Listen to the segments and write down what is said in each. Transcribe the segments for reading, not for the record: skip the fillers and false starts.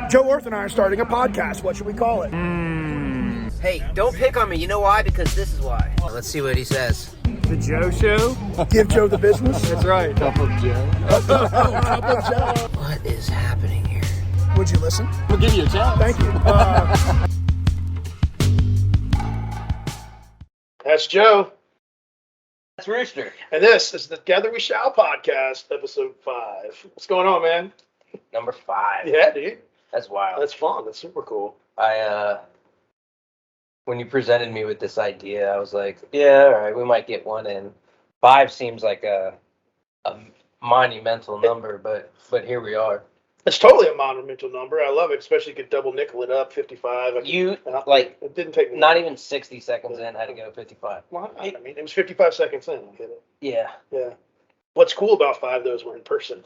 Joe Orth and I are starting a podcast. What should we call it? Hey, don't pick on me. You know why? Because this is why. Let's see what he says. The Joe Show? Give Joe the business? That's right. Cup of Joe. Cup of Joe. What is happening here? Would you listen? We'll give you a chance. Thank you. That's Joe. That's Rooster. And this is the Together We Shall podcast, episode 5. What's going on, man? Number 5. Yeah, dude. That's wild. That's fun. That's super cool. When you presented me with this idea, I was like, yeah, all right, we might get one in. 5 seems like a monumental number, but here we are. It's totally a monumental number. I love it, especially you could double nickel it up, 55. It didn't take me not even 60 seconds in, had to go 55. Well, I mean, it was 55 seconds in. I hit it. Yeah. Yeah. What's cool about 5, though, is we're in person.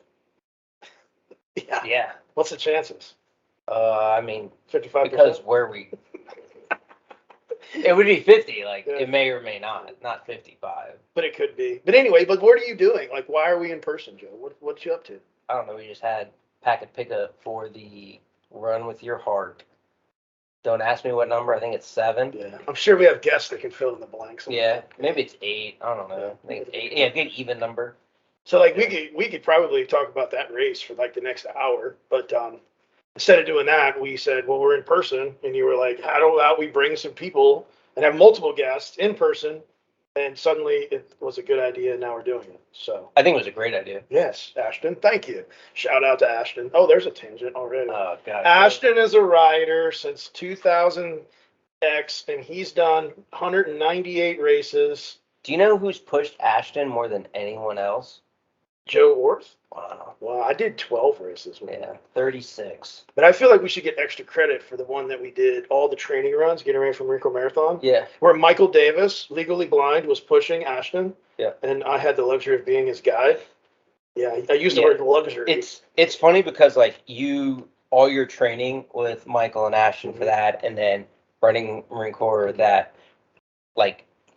Yeah. What's the chances? I mean, 55%? because it would be 50, Yeah. it may or may not 55. But it could be. But anyway, what are you doing? Like, why are we in person, Joe? What you up to? I don't know, we just had packet pickup for the Run With Your Heart. Don't ask me what number, I think it's 7. Yeah. I'm sure we have guests that can fill in the blanks. Yeah, maybe it's 8, I don't know. I think it's 8. Yeah, good even number. So, like, we could probably talk about that race for, like, the next hour. But instead of doing that, we said, well, we're in person. And you were like, how about we bring some people and have multiple guests in person? And suddenly it was a good idea, and now we're doing it. So I think it was a great idea. yes, Ashton, thank you. Shout out to Ashton. Oh, there's a tangent already. Oh, God. Ashton is a rider since 2000X, and he's done 198 races. Do you know who's pushed Ashton more than anyone else? Joe Orth. Wow. Well, I did 12 races with him. Yeah, 36. But I feel like we should get extra credit for the one that we did all the training runs, getting ready for Wrinkle Marathon. Yeah. Where Michael Davis, legally blind, was pushing Ashton. Yeah. And I had the luxury of being his guide. Yeah, I used the word luxury. It's funny because all your training with Michael and Ashton for that, and then running Marine Corps, that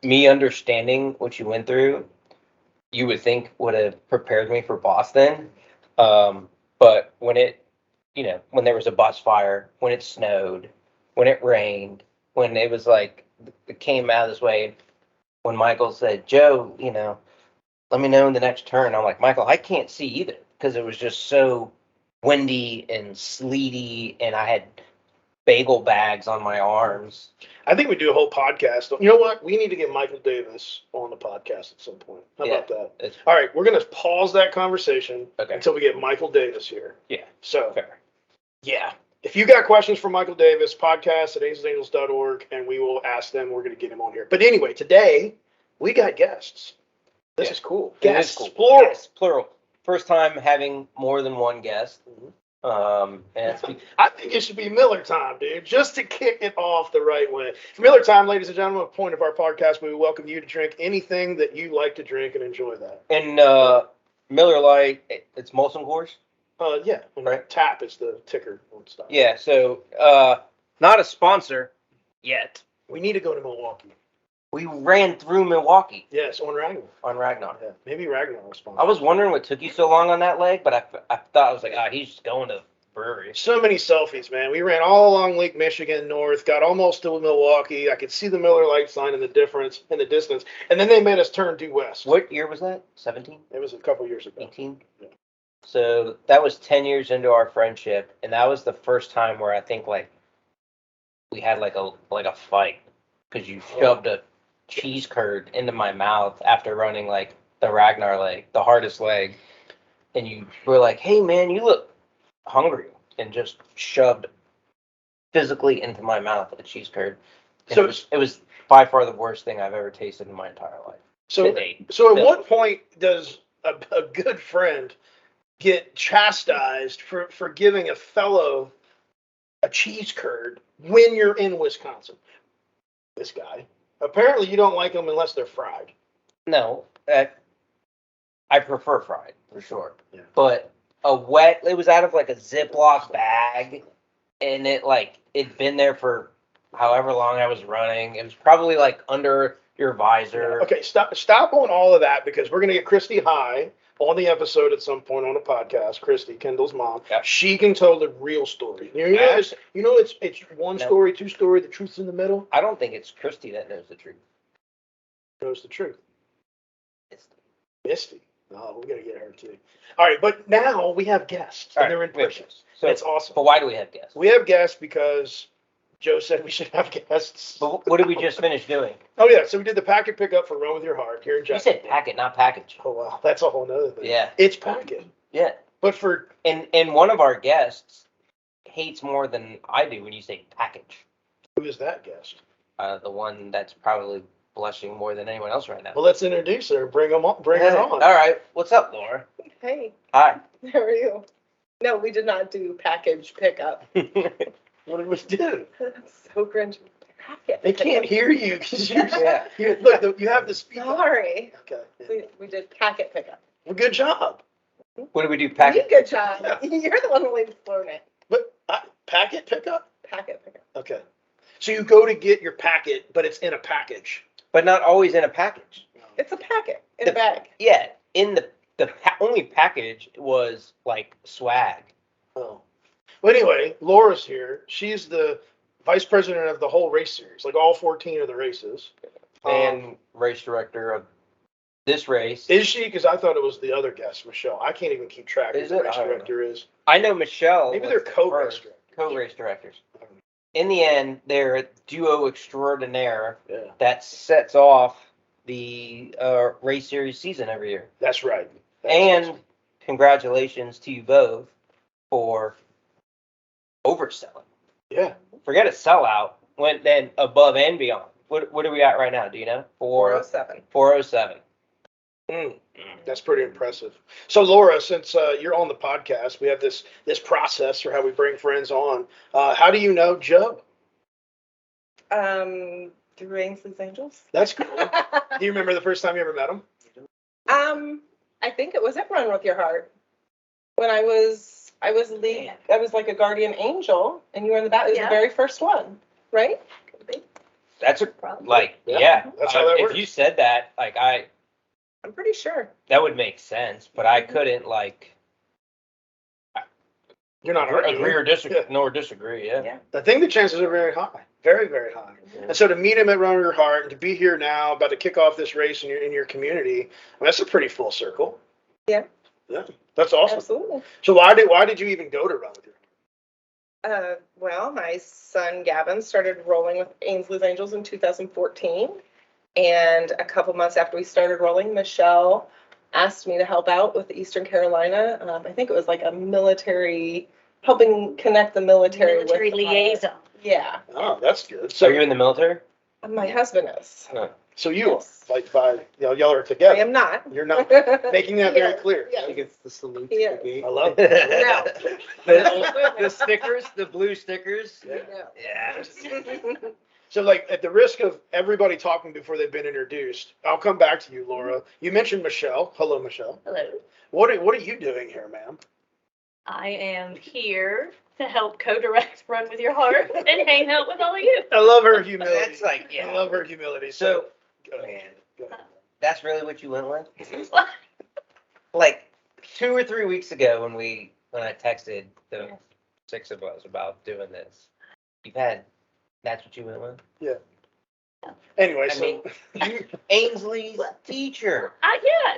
me understanding what you went through, you would think would have prepared me for Boston. But when when there was a bus fire, when it snowed, when it rained, when it was it came out this way, when Michael said, Joe, let me know in the next turn. I'm like, Michael, I can't see either because it was just so windy and sleety, and I had bagel bags on my arms. I think we do a whole podcast. You know what? We need to get Michael Davis on the podcast at some point. How about that? All right, we're going to pause that conversation until we get Michael Davis here. Yeah. So, fair. Yeah. If you got questions for Michael Davis, podcast at ainsleyangels.org, and we will ask them. We're going to get him on here. But anyway, today we got guests. This is cool. Guests, cool. Plural. Yes, plural. First time having more than one guest. And I think it should be Miller time, dude, just to kick it off the right way. Miller time, ladies and gentlemen, a point of our podcast, we welcome you to drink anything that you like to drink and enjoy that. And Miller Lite, it's Molson Coors? Yeah, right. TAP is the ticker stuff. Yeah, so not a sponsor yet. We need to go to Milwaukee. We ran through Milwaukee. Yes, on Ragnar. Yeah, maybe Ragnar will sponsor. I was wondering what took you so long on that leg, but I thought I was like, he's just going to the brewery. So many selfies, man. We ran all along Lake Michigan north, got almost to Milwaukee. I could see the Miller Lite sign in the distance, and then they made us turn due west. What year was that? 17? It was a couple years ago. 18? Yeah. So that was 10 years into our friendship, and that was the first time where I think we had a fight because you shoved a cheese curd into my mouth after running the Ragnar leg, the hardest leg, and you were like, hey man, you look hungry, and just shoved physically into my mouth a cheese curd. So it was by far the worst thing I've ever tasted in my entire life. So at what point does a good friend get chastised for giving a fellow a cheese curd when you're in Wisconsin? This guy. Apparently, you don't like them unless they're fried. No, I prefer fried for sure. Yeah. But it was out of a Ziploc bag, and it'd been there for however long I was running. It was probably under your visor. Okay, stop on all of that because we're gonna get Christy high on the episode at some point on a podcast, Christy, Kendall's mom, Yeah. she can tell the real story. It's one No. story, two story, the truth's in the middle. I don't think it's Christy that knows the truth. Knows the truth. It's Misty. Oh, we gotta get her too. All right, but now we have guests, and they're in we have person. guests. So, That's awesome. but why do we have guests? We have guests because Joe said we should have guests. But what did we just finish doing? Oh yeah, so we did the packet pickup for Run With Your Heart here in You Jacksonville. said packet, not package. Oh wow, that's a whole nother thing. Yeah. It's packet. Yeah. But for And one of our guests hates more than I do when you say package. who is that guest? The one that's probably blushing more than anyone else right now. Well, let's introduce her. Bring her on. All right. What's up, Laura? Hey, Hi. how are you? No, we did not do package pickup. What did we do? That's so cringe. Packet They pickup. can't hear you because you're. Yeah. Look, you have the speaker. Sorry. Okay. We did packet pickup. Well, good job. What do we do? You Packet. good job. Yeah. You're the one who leaves learn it. But packet pickup. Packet pickup. Okay. So you go to get your packet, but it's in a package. But not always in a package. It's a packet in a bag. Yeah. In the only package was like swag. Oh. Well, anyway, Laura's here. She's the vice president of the whole race series, like all 14 of the races. And race director of this race. Is she? Because I thought it was the other guest, Michelle. I can't even keep track of Is who the it? race I don't director is. I know Michelle. Maybe was they're the co-race first directors. Co-race directors. In the end, they're a duo extraordinaire Yeah, that sets off the race series season every year. that's right. And congratulations to you both for overselling. Yeah, Forget a sellout. Went then above and beyond. What are we at right now? Do you know? 407. 407. that's pretty impressive. So, Laura, since you're on the podcast, we have this process for how we bring friends on. How do you know Joe? Through Ainsley's Angels. That's cool. Do you remember the first time you ever met him? I think it was at Run With Your Heart when I was like a guardian angel, and you were in the back. It was the very first one, right? That's a Probably. like Yeah, yeah. that's how that if works. you said that, like I'm pretty sure. that would make sense, but I couldn't like You're not arguing. agree or disagree. Yeah. Nor disagree. Yeah. I think the chances are very high, very, very high. And so to meet him at Run With Your Heart and to be here now, about to kick off this race in your community, I mean, that's a pretty full circle. Yeah. Yeah, that's awesome. Absolutely. So why did you even go to Run With Your Heart? Well, my son Gavin started rolling with Ainsley's Angels in 2014. And a couple months after we started rolling, Michelle asked me to help out with Eastern Carolina. I think it was like a military, helping connect the military with the pilot. liaison. Yeah. Oh, that's good. So So you're in the military? My husband is. so you Yes. are like by y'all are I together. am not. You're not making that very Yeah, clear. yeah. I think it's the salute He to is. be. I love it. the stickers, the blue stickers. Yeah. Yeah. So, like, at the risk of everybody talking before they've been introduced, I'll come back to you, Laura. You mentioned Michelle. Hello, Michelle. Hello. What are you doing here, ma'am? I am here to help co-direct Run With Your Heart and hang out with all of you. I love her humility. That's like I love her humility. So go ahead. man, Go ahead. that's really what you went with? Like 2 or 3 weeks ago when I texted the 6 of us about doing this, that's what you went with? Anyway, I so mean, you Ainsley's teacher.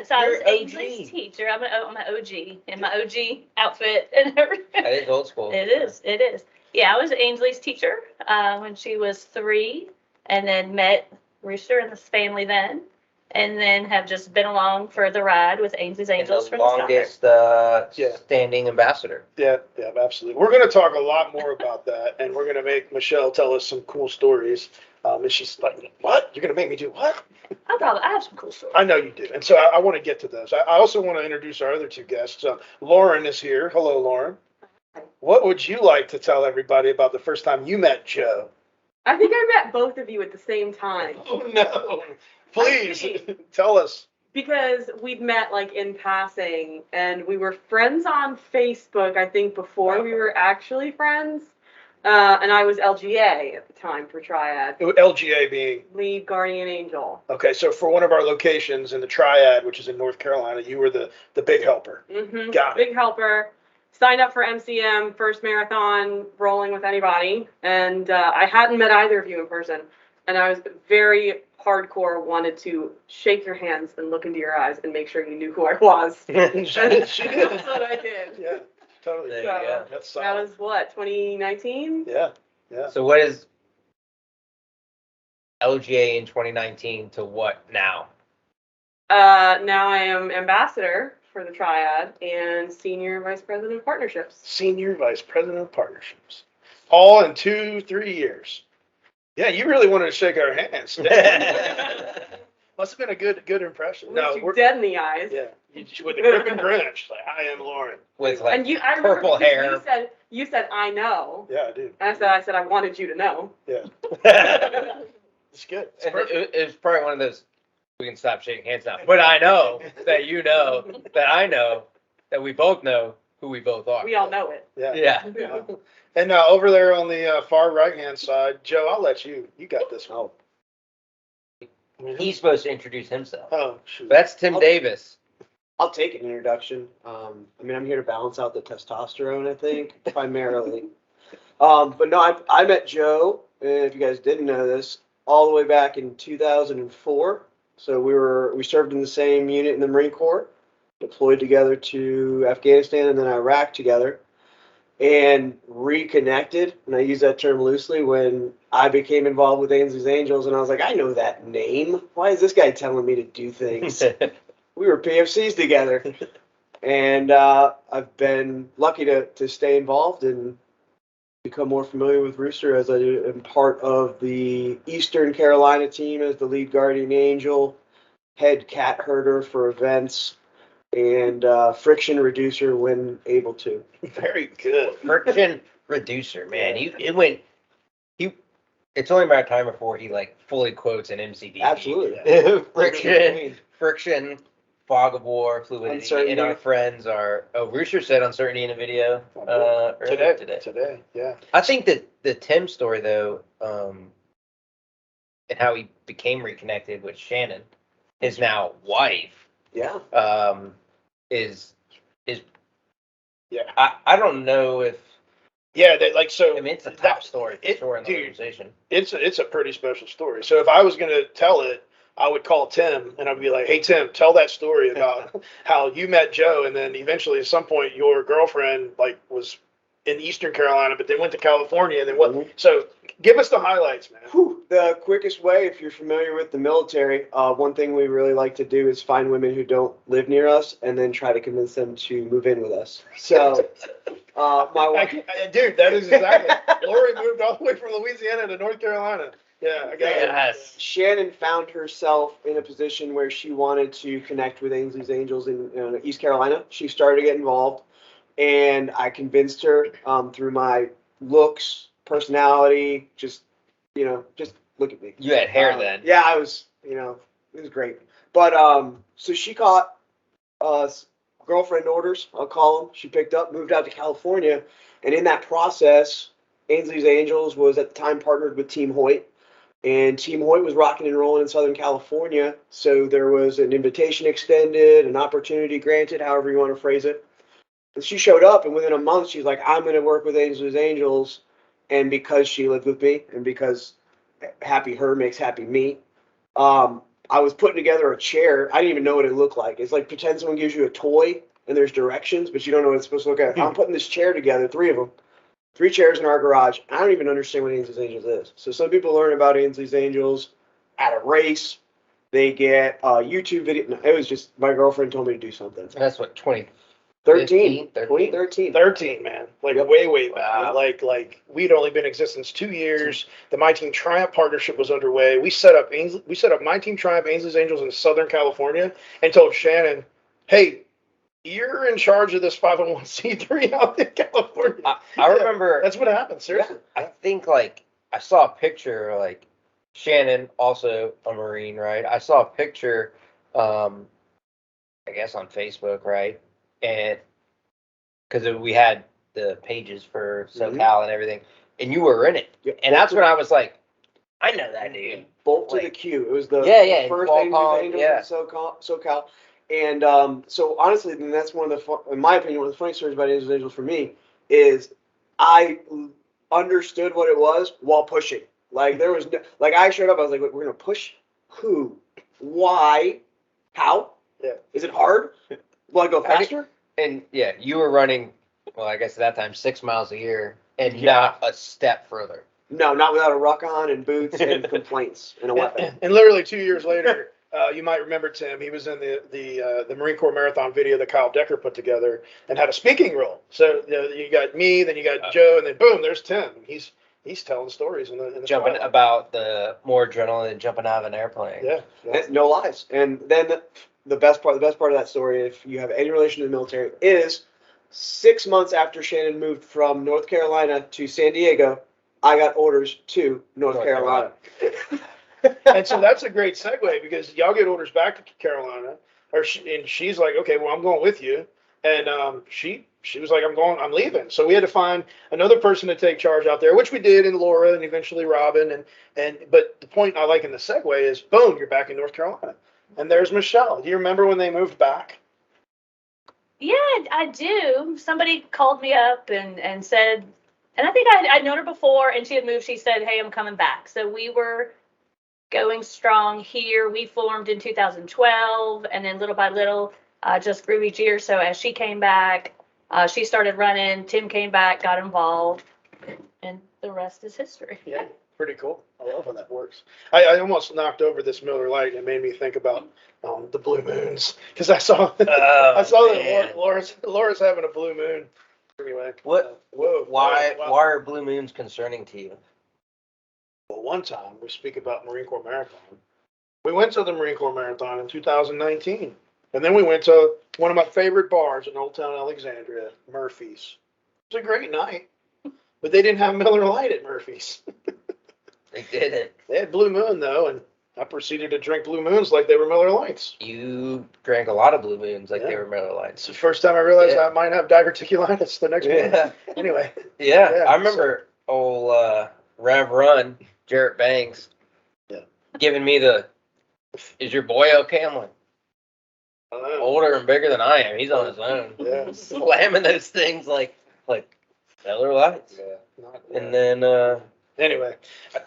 So I was You're OG. Ainsley's teacher. I'm an OG in my OG outfit and everything. That is old school. It is. Yeah, I was Ainsley's teacher when she was 3, and then met Rooster and his family then, and then have just been along for the ride with Ainsley's And Angels the from the start. longest Yeah. standing ambassador. yeah, absolutely. We're going to talk a lot more about that, and we're going to make Michelle tell us some cool stories. And she's like, "What? You're going to make me do what?" I have some cool stories. I know you do, and so I want to get to those. I also want to introduce our other 2 guests. Lauren is here. Hello, Lauren. What would you like to tell everybody about the first time you met Joe? I think I met both of you at the same time Oh no! Please I tell us. because we'd met like in passing and we were friends on Facebook, I think before we were actually friends. And I was LGA at the time for triad. LGA being, Lead guardian angel. okay, so for one of our locations in the triad, which is in North Carolina, you were the big helper. Mm-hmm. Got it. Big helper. Signed up for MCM, first marathon, rolling with anybody. And I hadn't met either of you in person. And I was very hardcore, wanted to shake your hands and look into your eyes and make sure you knew who I was. She did. She did. That's what I did. Yeah, totally. There you go. That's That solid. was what, 2019? Yeah, yeah. So what is LGA in 2019 to what now? Now I am ambassador for the triad and senior vice president of partnerships. Senior Vice President of Partnerships. All in 2-3 years. Yeah, you really wanted to shake our hands. Must have been a good impression. Looked No, you we're dead in the eyes. yeah. With the grip and grin, she's like, I am Lauren. With like And I remember purple because hair. You said I know. Yeah, I do. And I said I wanted you to know. Yeah. It's good. It's And perfect. it was probably one of those, we can stop shaking hands now. But I know that you know that I know that we both know who we both are. We all know it. Yeah. Yeah. Yeah. And over there on the far right-hand side, Joe, I'll let you. You got this one. He's supposed to introduce himself. Oh, shoot. That's Tim Oh. Davis. I'll take an introduction. I mean, I'm here to balance out the testosterone, I think, primarily. But no, I met Joe, if you guys didn't know this, all the way back in 2004. So we served in the same unit in the Marine Corps, deployed together to Afghanistan and then Iraq together, and reconnected. And I use that term loosely when I became involved with Ainsley's Angels, and I was like, I know that name. Why is this guy telling me to do things? We were PFCs together, and I've been lucky to stay involved and become more familiar with Rooster as I am part of the Eastern Carolina team as the lead guardian angel, head cat herder for events, and friction reducer when able to. Very good. Friction reducer, man. It's only a matter of time before he like fully quotes an MCD. Absolutely. friction, fog of war, fluidity, Uncertainty. and our friends are. Oh, Rooster said uncertainty in a video earlier today. Today, yeah. I think that the Tim story though, and how he became reconnected with Shannon, his now wife, Yeah. is Yeah. I don't know if Yeah, they, like, so. I mean it's a top story for it- sure in the dude, organization. It's a pretty special story. So if I was going to tell it, I would call Tim and I'd be like, hey, Tim, tell that story about how you met Joe. And then eventually at some point your girlfriend like was in Eastern Carolina, but then went to California. And then what? Mhm. So give us the highlights, man. Whew. The quickest way, if you're familiar with the military, one thing we really like to do is find women who don't live near us and then try to convince them to move in with us. So, my wife. Dude, that is exactly. Lori moved all the way from Louisiana to North Carolina. Yeah, I got it. Yes. Shannon found herself in a position where she wanted to connect with Ainsley's Angels in East Carolina. She started to get involved, and I convinced her through my looks, personality, just look at me. You had hair then. Yeah, I was, it was great. But so she caught girlfriend orders, I'll call them. She picked up, moved out to California, and in that process, Ainsley's Angels was at the time partnered with Team Hoyt. And Team Hoyt was rocking and rolling in Southern California, so there was an invitation extended, an opportunity granted, however you want to phrase it. And she showed up, and within a month, she's like, I'm going to work with Ainsley's Angels. And because she lived with me, and because happy her makes happy me, I was putting together a chair. I didn't even know what it looked like. It's like pretend someone gives you a toy, and there's directions, but you don't know what it's supposed to look like. I'm putting this chair together, 3 of them. 3 chairs in our garage. I don't even understand what Ainsley's Angels is. So some people learn about Ainsley's Angels at a race. They get a YouTube video. No, it was just my girlfriend told me to do something. That's what 2013. 13. 2013. 13, man. Like Yep. way back. Wow. Like we'd only been in existence 2 years. The My Team Triumph partnership was underway. We set up My Team Triumph Ainsley's Angels in Southern California and told Shannon, hey, you're in charge of this 501c3 out in California. I Yeah, remember. That's what happened. Seriously. I think like I saw a picture like Shannon, also a Marine, right? I saw a picture, I guess on Facebook, right? And because we had the pages for SoCal and everything, and you were in it. Yep. And that's when I was like, I know that dude. Bolt to Like- the Q. It was the, Yeah, the first Qualcomm, Angels yeah. in SoCal. And so honestly, then that's one of the, in my opinion, one of the funny stories about Angels for me is I understood what it was while pushing. Like there was no, like I showed up, I was like, we're gonna push who, why, how? Yeah. Is it hard? Will I go faster? And yeah, you were running, well, I guess at that time, 6 miles a year and Yeah. not a step further. No, not without a ruck on and boots and complaints and a weapon. And literally 2 years later, you might remember Tim. He was in the Marine Corps Marathon video that Kyle Decker put together and had a speaking role. So you got me, then you got Joe, and then boom, there's Tim. He's telling stories in the Jumping twilight. about the more adrenaline than jumping out of an airplane. Yeah. No lies. And then the best part of that story, if you have any relation to the military, is 6 months after Shannon moved from North Carolina to San Diego, I got orders to North Carolina. And so that's a great segue because y'all get orders back to Carolina, and she's like, okay, well, I'm going with you. And she was like, I'm leaving. So we had to find another person to take charge out there, which we did, and Laura, and eventually Robin. But the point I like in the segue is, boom, you're back in North Carolina, and there's Michelle. Do you remember when they moved back? Yeah, I do. Somebody called me up and said, and I think I'd known her before, and she had moved. She said, hey, I'm coming back. So we were going strong here. We formed in 2012, and then little by little, just grew each year. So as she came back, she started running. Tim came back, got involved, and the rest is history. Yeah, pretty cool. I love how that works. I almost knocked over this Miller Lite, and it made me think about the blue moons because I saw that Laura's having a blue moon. Anyway, What? Whoa! Why wow. why are blue moons concerning to you? Well, one time we speak about Marine Corps Marathon. We went to the Marine Corps Marathon in 2019, and then we went to one of my favorite bars in Old Town Alexandria, Murphy's. It was a great night, but they didn't have Miller Lite at Murphy's. They didn't. They had Blue Moon though, and I proceeded to drink Blue Moons like they were Miller Lights. You drank a lot of blue moons like they Yeah. were Miller It's Lights. the first time I realized Yeah. I might have diverticulitis the next morning. Yeah. Anyway, Yeah, Yeah, I remember old Rev Run, Jarrett Banks, Yeah. giving me the, is your boy okay? I'm like, I don't know. older and bigger than I am. He's on his own. Yeah. Slamming those things like Miller Lights. Yeah. Not, And then, anyway,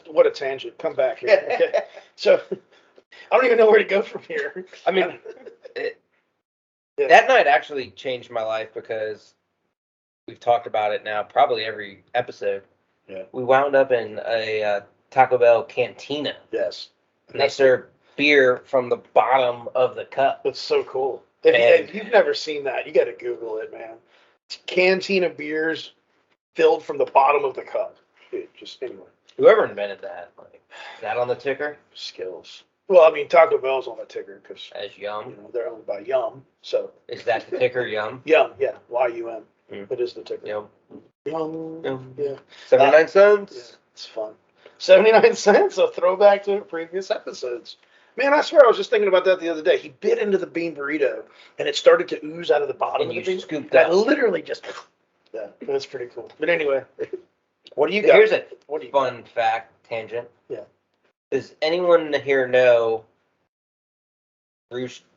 what a tangent. Come back here. Okay. So I don't even know where to go from here. I mean, Yeah. that night actually changed my life because we've talked about it now probably every episode. Yeah. We wound up in a Taco Bell cantina, Yes. and they served beer from the bottom of the cup. That's so cool. Man. If you've never seen that, you got to Google it, man. It's cantina beers filled from the bottom of the cup. Dude, just anyway, Whoever invented that, like, is that on the ticker skills. Well, I mean, Taco Bell's on the ticker because as Yum? they're owned by Yum. So Is that the ticker, Yum? Yum, yeah, YUM. Mm. It is the ticker. Yum. Yum. Yum. Yeah. 79 Yeah, cents? it's fun. 79 cents, a throwback to previous episodes. Man, I swear I was just thinking about that the other day. He bit into the bean burrito and it started to ooze out of the bottom And of you the bean. scooped And I up. literally just, yeah, that's pretty cool. But anyway, what do you got? Here's a What do you fun fact, tangent. Yeah. Does anyone here know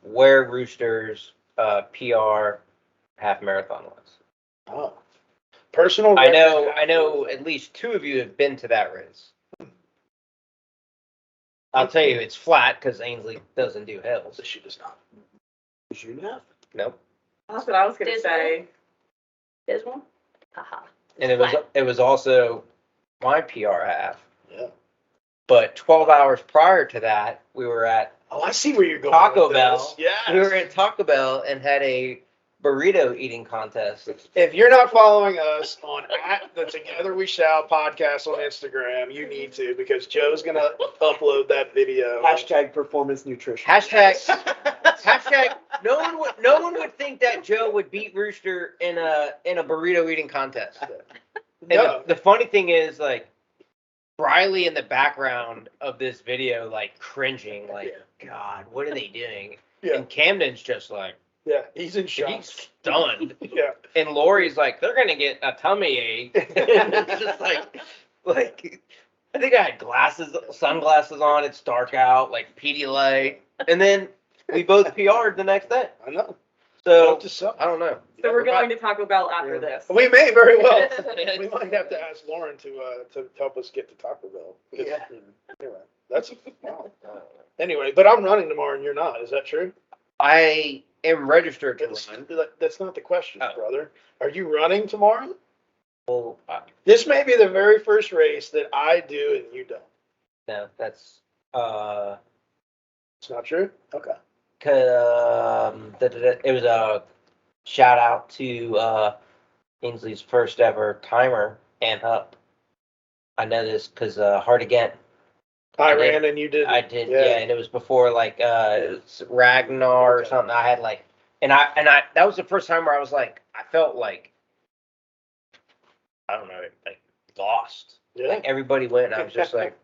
where Rooster's PR half marathon was? Oh. Personal I record. know at least two of you have been to that race. I'll tell you, it's flat because Ainsley doesn't do hills. She does not. Did you know? Nope. That's what I was gonna Dismal. say. Dismal? Haha. And it was also my PR half. Yeah. But 12 hours prior to that, we were at Oh, I see where you're going. Taco with Bell. this. Yes. We were at Taco Bell and had a burrito eating contest. If you're not following us on the Together We Shall podcast on Instagram, you need to because Joe's gonna upload that video. Hashtag performance nutrition. Hashtag no one would think that Joe would beat Rooster in a burrito eating contest. And No. the funny thing is, like, Briley in the background of this video, like, cringing, like, God, what are they doing? Yeah. And Camden's just like, Yeah, he's in shock. he's stunned. Yeah. And Lori's like, they're gonna get a tummy ache. And it's just like, Like, I think I had sunglasses on. It's dark out, like Pedialyte, and then we both PR'd the next day. I know. So Note to self. I don't know. So we're going to Taco Bell after this. We may very well. We might have to ask Lauren to help us get to Taco Bell. Yeah. Anyway, that's wow. Anyway, but I'm running tomorrow and you're not. Is that true? I am registered to run. That's not the question, Oh. brother. Are you running tomorrow? Well, This may be the very first race that I do and you don't. no, that's It's not true? Okay. it was a shout out to Ainsley's first ever timer and up. I know this because Hard Again. I I did. ran and you did. I did, yeah, and it was before like Ragnar or Okay. something. I had like, and I that was the first time where I was like, I felt like, I don't know, like lost. Yeah. Like everybody went, and I was just like,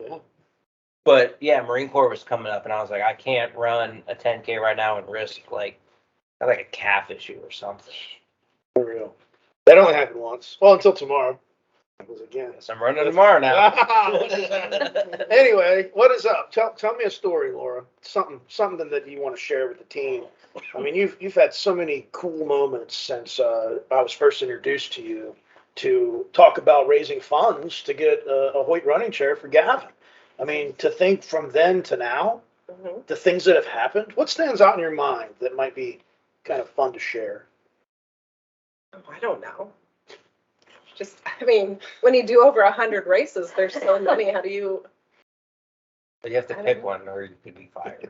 Yeah. but yeah, Marine Corps was coming up, and I was like, I can't run a 10K right now and risk like a calf issue or something. For real. That only happened once. Well, until tomorrow. It was again. So I'm running tomorrow now. Anyway, what is up? Tell me a story, Laura. Something that you want to share with the team. I mean, you've had so many cool moments since I was first introduced to you to talk about raising funds to get a Hoyt running chair for Gavin. I mean, to think from then to now, Mhm. the things that have happened. What stands out in your mind that might be kind of fun to share? Oh, I don't know. Just, I mean, when you do over 100 races, there's so many. How do you? But you have to I don't pick know. one, or you could be fired.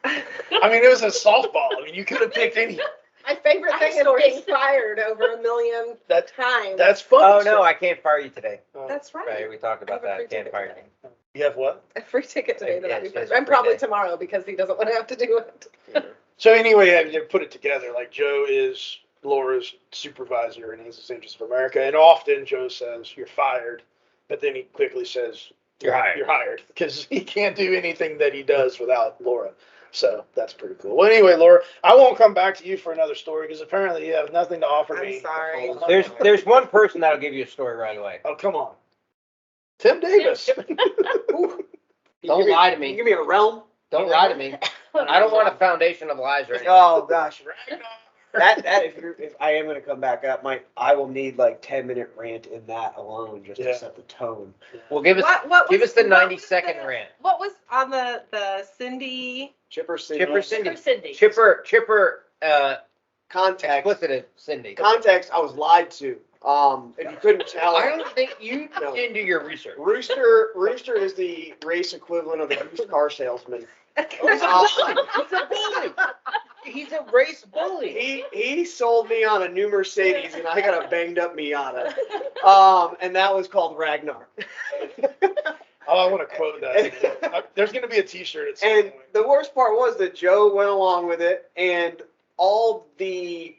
I mean, it was a softball. I mean, you could have picked any. My favorite I thing have is being stories. fired over 1 million That's times. That's fun. Oh no, I can't fire you today. That's right. Right, we talked about I have a that. free Can't ticket fire today. you. You have what? A free ticket today that Yeah, I'll be she has paid. a And free probably day. tomorrow because he doesn't want to have to do it. So anyway, you put it together. Like Joe is Laura's supervisor in Ainsley St. Joseph of America, and often Joe says you're fired, but then he quickly says You're hired. You're hired because he can't do anything that he does without Laura. So that's pretty cool. Well, anyway, Laura, I won't come back to you for another story because apparently you have nothing to offer me. I'm sorry. There's one person that'll give you a story right away. Oh, come on, Tim Davis. Don't lie to You me. give me a realm. Don't lie to me. I don't want a foundation of lies or anything. Oh gosh, that if I am gonna come back up, I will need like 10-minute rant in that alone just Yeah. to set the tone. Well, give us What was the what 90-second was rant. What was on the Cindy? Chipper Cindy. Chipper Cindy. For Cindy. Chipper. Context. Explicit Cindy. Context. I was lied to. If you couldn't tell, I don't think you No. didn't do your research. Rooster is the race equivalent of a used car salesman. He's a bully. He's a race bully. He sold me on a new Mercedes and I got a banged up Miata. And that was called Ragnar. Oh, I want to quote that. There's going to be a T-shirt at some And point. the worst part was that Joe went along with it, and all the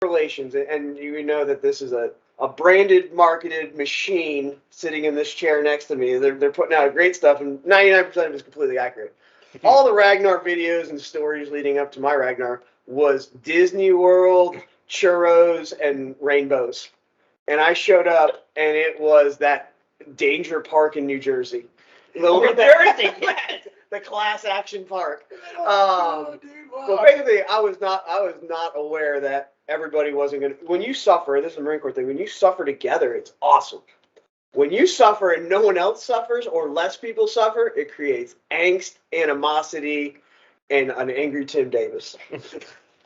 relations, and you know that this is a branded, marketed machine sitting in this chair next to me. They're putting out great stuff, and 99% of it is completely accurate. All the Ragnar videos and stories leading up to my Ragnar was Disney World, churros, and rainbows. And I showed up, and it was that Danger Park in New Jersey. The class action park. So basically, I was not aware that everybody wasn't gonna. When you suffer, this is a Marine Corps thing. When you suffer together, it's awesome. When you suffer and no one else suffers or less people suffer, it creates angst, animosity, and an angry Tim Davis.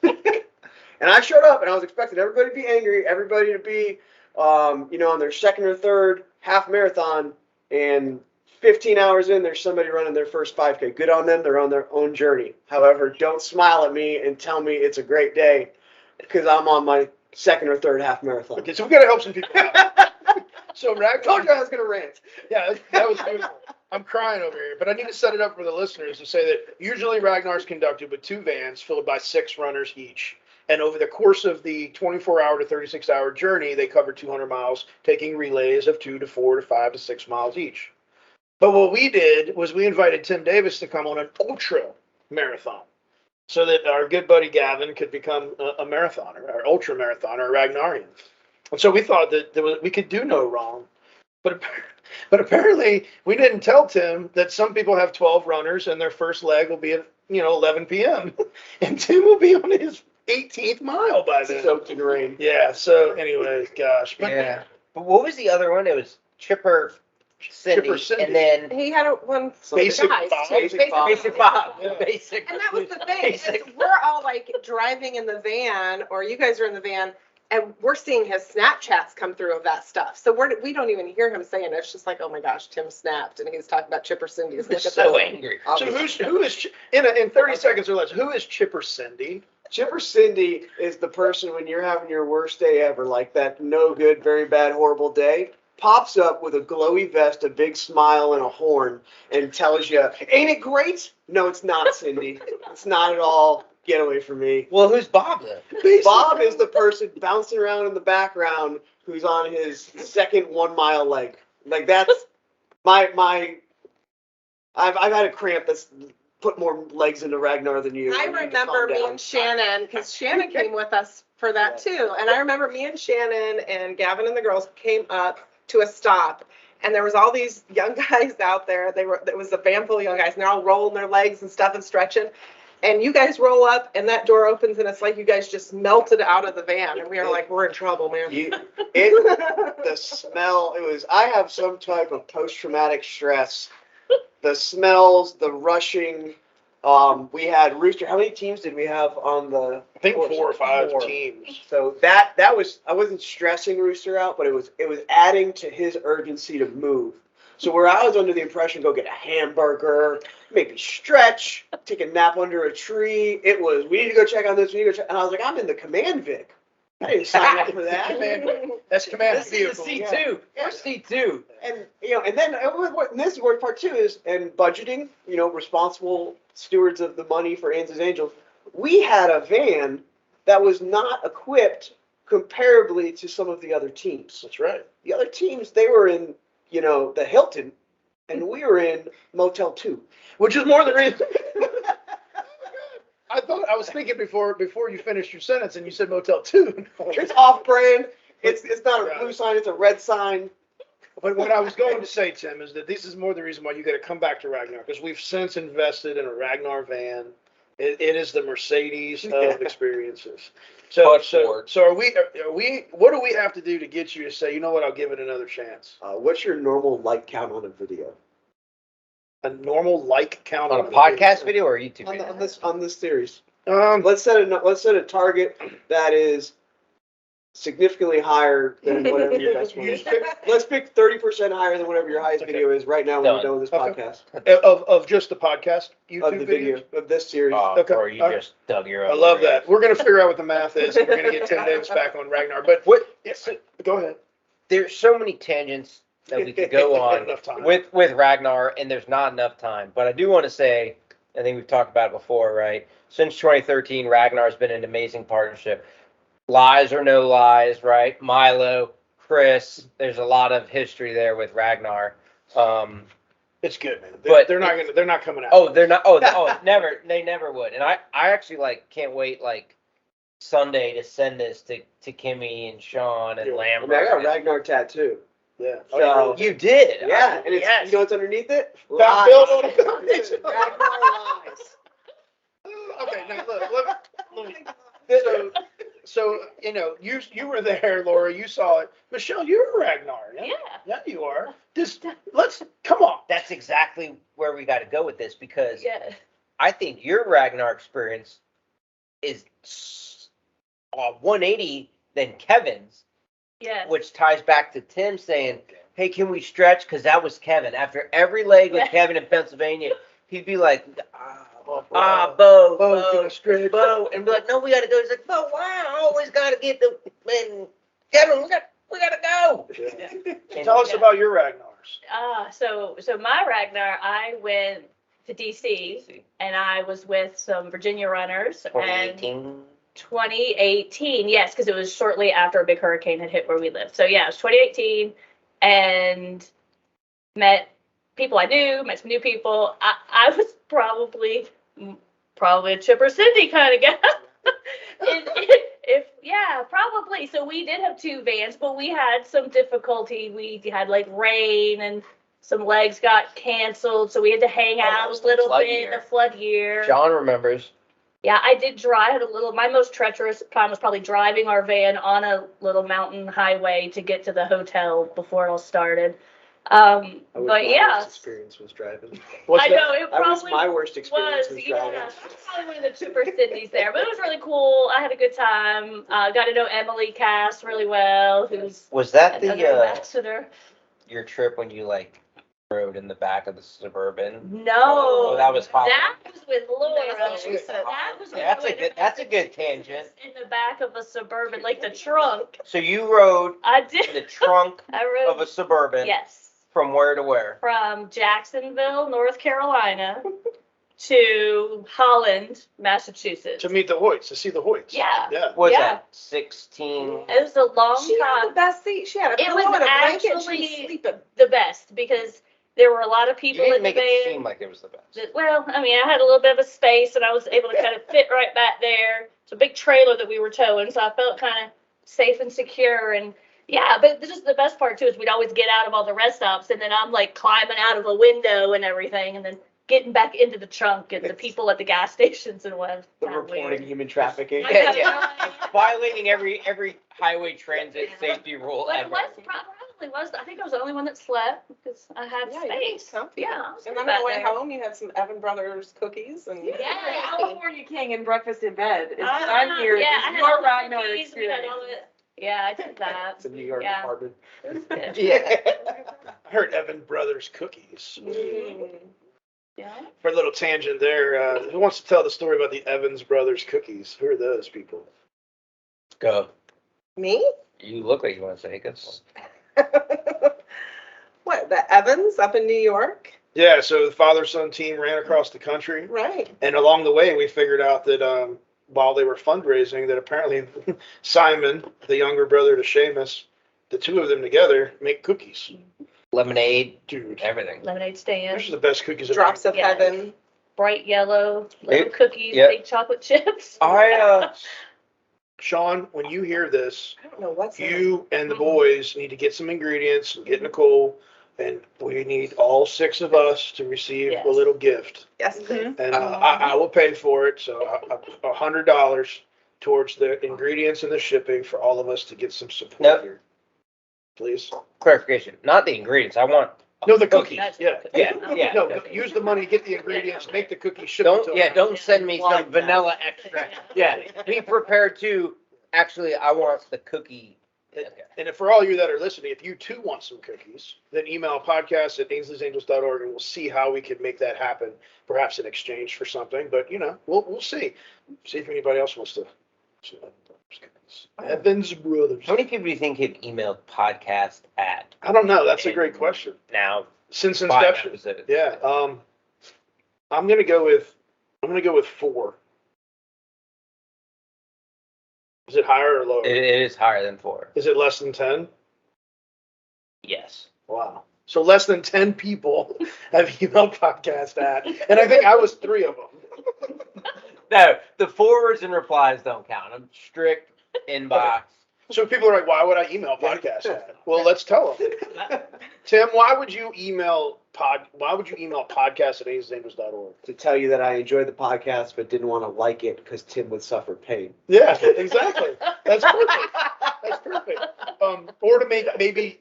And I showed up and I was expecting everybody to be angry, everybody to be, on their second or third half marathon, and 15 hours in, there's somebody running their first 5K. Good on them. They're on their own journey. However, don't smile at me and tell me it's a great day because I'm on my second or third half marathon. Okay, so we got to help some people out. So I Ragnar, told you I was going to rant. yeah, that was beautiful. I'm crying over here, but I need to set it up for the listeners to say that usually Ragnar's conducted with 2 vans filled by 6 runners each. And over the course of the 24-hour to 36-hour journey, they cover 200 miles, taking relays of 2 to 4 to 5 to 6 miles each. But what we did was we invited Tim Davis to come on an ultra marathon so that our good buddy Gavin could become a marathoner, or ultra marathoner, a Ragnarian. And so we thought that we could do no wrong. But but apparently we didn't tell Tim that some people have 12 runners and their first leg will be at 11 p.m. and Tim will be on his 18th mile by then. Soaked in rain. Yeah. So anyway, gosh. But Yeah. But what was the other one? It was Chipper Cindy, Cindy. and then He had one Basic guys Bob. too. Basic Bob. Basic Bob. Yeah. Basic. And that was the thing. Basic. Is we're all like driving in the van, or you guys are in the van, and we're seeing his Snapchats come through of that stuff. So we don't even hear him saying it. It's just like, oh my gosh, Tim snapped, and he's talking about Chipper Cindy's. Look at So that. angry. So who is in 30 seconds or less? Who is Chipper Cindy? Chipper Cindy is the person when you're having your worst day ever, like that no good, very bad, horrible day, pops up with a glowy vest, a big smile, and a horn, and tells you, ain't it great? No, it's not, Cindy. It's not at all. Get away from me. Well, who's Bob then? Bob is the person bouncing around in the background who's on his second 1 mile leg. Like that's I've had a cramp that's put more legs into Ragnar than you. I You need to remember calm me down. and Shannon, because Shannon came with us for that too. And I remember me and Shannon and Gavin and the girls came up to a stop. And there was all these young guys out there. It was a van full of young guys, and they're all rolling their legs and stuff and stretching. And you guys roll up, and that door opens, and it's like you guys just melted out of the van, and we were like, we're in trouble, man. The smell, I have some type of post-traumatic stress. The smells, the rushing. We had Rooster. How many teams did we have on the? I think course? 4 or 5 4. teams. So that was, I wasn't stressing Rooster out, but it was adding to his urgency to move. So where I was under the impression, go get a hamburger, maybe stretch, take a nap under a tree. It was, we need to go check on this, we need to go check. And I was like, I'm in the command Vic. I didn't sign up for that. That's command This is vehicle. C2. Yeah. We're C2. And and then and this is where part 2 is, and budgeting, responsible stewards of the money for Ainsley's Angels. We had a van that was not equipped comparably to some of the other teams. That's right. The other teams, they were in, the Hilton, and we were in Motel 2. Which is more the reason. I was thinking before you finished your sentence and you said Motel 2. It's off-brand. It's not a blue sign, it's a red sign. But what I was going to say, Tim, is that this is more the reason why you got to come back to Ragnar, because we've since invested in a Ragnar van. It is the Mercedes of experiences. So are we? What do we have to do to get you to say, you know what, I'll give it another chance? What's your normal like count on a video? A normal like count On a podcast video or a YouTube On, video? on this series. Um, Let's set a target that is significantly higher than whatever your best one is. Let's pick 30% higher than whatever your highest video is right now when we're done with this Okay. podcast. of just the podcast YouTube Of the video videos? of this series. Okay. Or you All right. just dug your own I love grave. that. We're gonna figure out what the math is. And we're gonna get 10 days back on Ragnar. But what? Yes, go ahead. There's so many tangents that we could go Not on enough time. with Ragnar, and there's not enough time. But I do want to say, I think we've talked about it before, right? Since 2013, Ragnar's been an amazing partnership. Lies or no lies, right? Milo, Chris, there's a lot of history there with Ragnar. It's good, man. But They're not coming out. Oh, they're not. Never. They never would. And I actually can't wait Sunday to send this to Kimmy and Sean and Yeah. I Lambert. mean, I got a Ragnar tattoo. Yeah. So- You did. Yeah, and it's, Yes. you know what's underneath it? Found Lies. build on a foundation. Ragnar lies. Okay, now look. So you were there, Laura. You saw it. Michelle, you're a Ragnar. Yeah. Yeah, you are. Let's come on. That's exactly where we got to go with this, because Yeah. I think your Ragnar experience is 180 than Kevin's, Yes. which ties back to Tim saying, hey, can we stretch? Because that was Kevin. After every leg with Kevin in Pennsylvania, he'd be like, Bo, can I stretch? Bo. And be like, no, we got to go. He's like, Bo, wow, I always got to get the, and Kevin, we got to go. Yeah. And- Tell us about your Ragnars. So my Ragnar, I went to DC and I was with some Virginia runners and 2018. 2018, yes, because it was shortly after a big hurricane had hit where we lived. So yeah, it was 2018 and met people I knew, met some new people. I was probably a Chipper Cindy kind of guy. Probably. So we did have 2 vans, but we had some difficulty. We had like rain and some legs got canceled, so we had to hang out a little bit in the flood year. John remembers. Yeah, I did drive a little. My most treacherous time was probably driving our van on a little mountain highway to get to the hotel before it all started. My But yeah, worst experience was driving. I know it That was probably my worst experience was driving. yeah, probably one of the super cities there, but it was really cool. I had a good time. Got to know Emily Cass really well, who's Was that another the ambassador. your trip when you like rode in the back of the Suburban? No, Oh, that was Holland. that was with Laura. Massachusetts. That was with That's a good tangent. in the back of a Suburban, like the trunk. So you rode I in did. the trunk I rode. of a Suburban. Yes. From where to where? From Jacksonville, North Carolina, to Holland, Massachusetts. To meet the Hoyts, to see the Hoyts. Yeah. Yeah. Was Yeah. that 16? It was a long She had the time. best seat. She had a It pillow was and a blanket. She actually was sleeping. The best, because there were a lot of You people didn't in the make it van. seem like it was the best. Well, I mean, I had a little bit of a space, and I was able to kind of fit right back there. It's a big trailer that we were towing, so I felt kind of safe and secure. And yeah, but just the best part too is we'd always get out of all the rest stops, and then I'm like climbing out of a window and everything, and then getting back into the trunk, and the people at the gas stations and what. The reporting human trafficking. I Yeah, know, yeah. right? Violating every highway transit safety rule But it ever. was probably was. I think I was the only one that slept because I had Yeah, you were space. comfy. Yeah. I was And good then on back the way there. home, you had some Evan Brothers cookies and Yeah. California King and breakfast in bed is what Uh-huh. I'm here. Yeah, I Is had all your the Ragnar cookies, we had experience. all the- Yeah, I did that. It's a New York Yeah. apartment. It was good. Yeah. I heard Evan Brothers cookies. Mm. Yeah. For a little tangent there, who wants to tell the story about the Evans Brothers cookies? Who are those people? Go. Me? You look like you want to say because What, the Evans up in New York? Yeah, so the father-son team ran across the country, Right. and along the way, we figured out that while they were fundraising, that apparently Simon, the younger brother to Seamus, the 2 of them together make cookies. lemonade, Dude, everything. Lemonade those stand, are the best cookies I've Drops ever of Yeah. heaven. bright yellow, little It- cookies, yep. big chocolate chips. Sean, when you hear this, I don't know what's in it. you and the boys need to get some ingredients and get Nicole, and we need all 6 of us to receive Yes. a little gift. Yes, please. And I will pay for it, so $100 towards the ingredients and the shipping for all of us to get some support Nope. here. Please. Clarification, not the ingredients. I want No, the cookies. That's- Yeah. Yeah. No, use the money, get the ingredients, make the cookies, ship them to them. don't send me Like some that. vanilla extract. Yeah, be prepared to. Actually, I want the cookie. Okay. And for all you that are listening, if you too want some cookies, then email podcast@ainsleysangels.org and we'll see how we can make that happen, perhaps in exchange for something. But, we'll see. See if anybody else wants to. Evans Brothers. How many people do you think have emailed podcast at I don't know. That's a great question. now? Since 5 inception. episodes. Yeah. I'm gonna go with 4. Is it higher or lower? It is higher than 4. Is it less than 10? Yes. Wow. So less than 10 people have emailed podcast at, and I think I was 3 of them. No, the forwards and replies don't count. I'm strict inbox. So people are like, why would I email podcast at? Well, let's tell them. Tim, why would you email podcast@ainsleysangels.org? To tell you that I enjoyed the podcast but didn't want to like it because Tim would suffer pain. Yeah, exactly. That's perfect. That's perfect. Or to maybe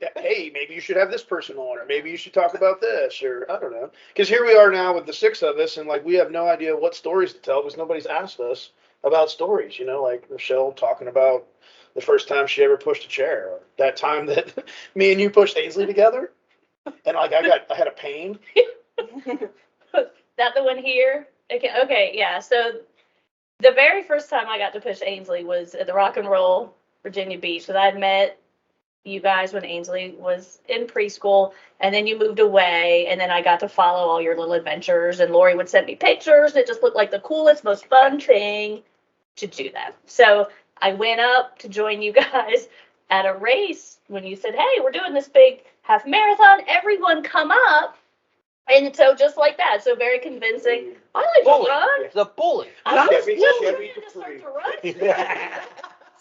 you should have this person on, or maybe you should talk about this, or I don't know. Because here we are now with the 6 of us, and like we have no idea what stories to tell because nobody's asked us about stories. Like Michelle talking about the first time she ever pushed a chair, or that time that me and you pushed Ainsley together, and like I had a pain. That the one here? Okay, yeah. So the very first time I got to push Ainsley was at the Rock and Roll Virginia Beach, because I had met you guys when Ainsley was in preschool, and then you moved away, and then I got to follow all your little adventures, and Lori would send me pictures. It just looked like the coolest, most fun thing to do that. So I went up to join you guys at a race when you said, hey, we're doing this big half marathon. Everyone come up. And so just like that, so very convincing. I like to Bully. run. It's a bully. I was Chevy- just Chevy trying to start Capri. to run.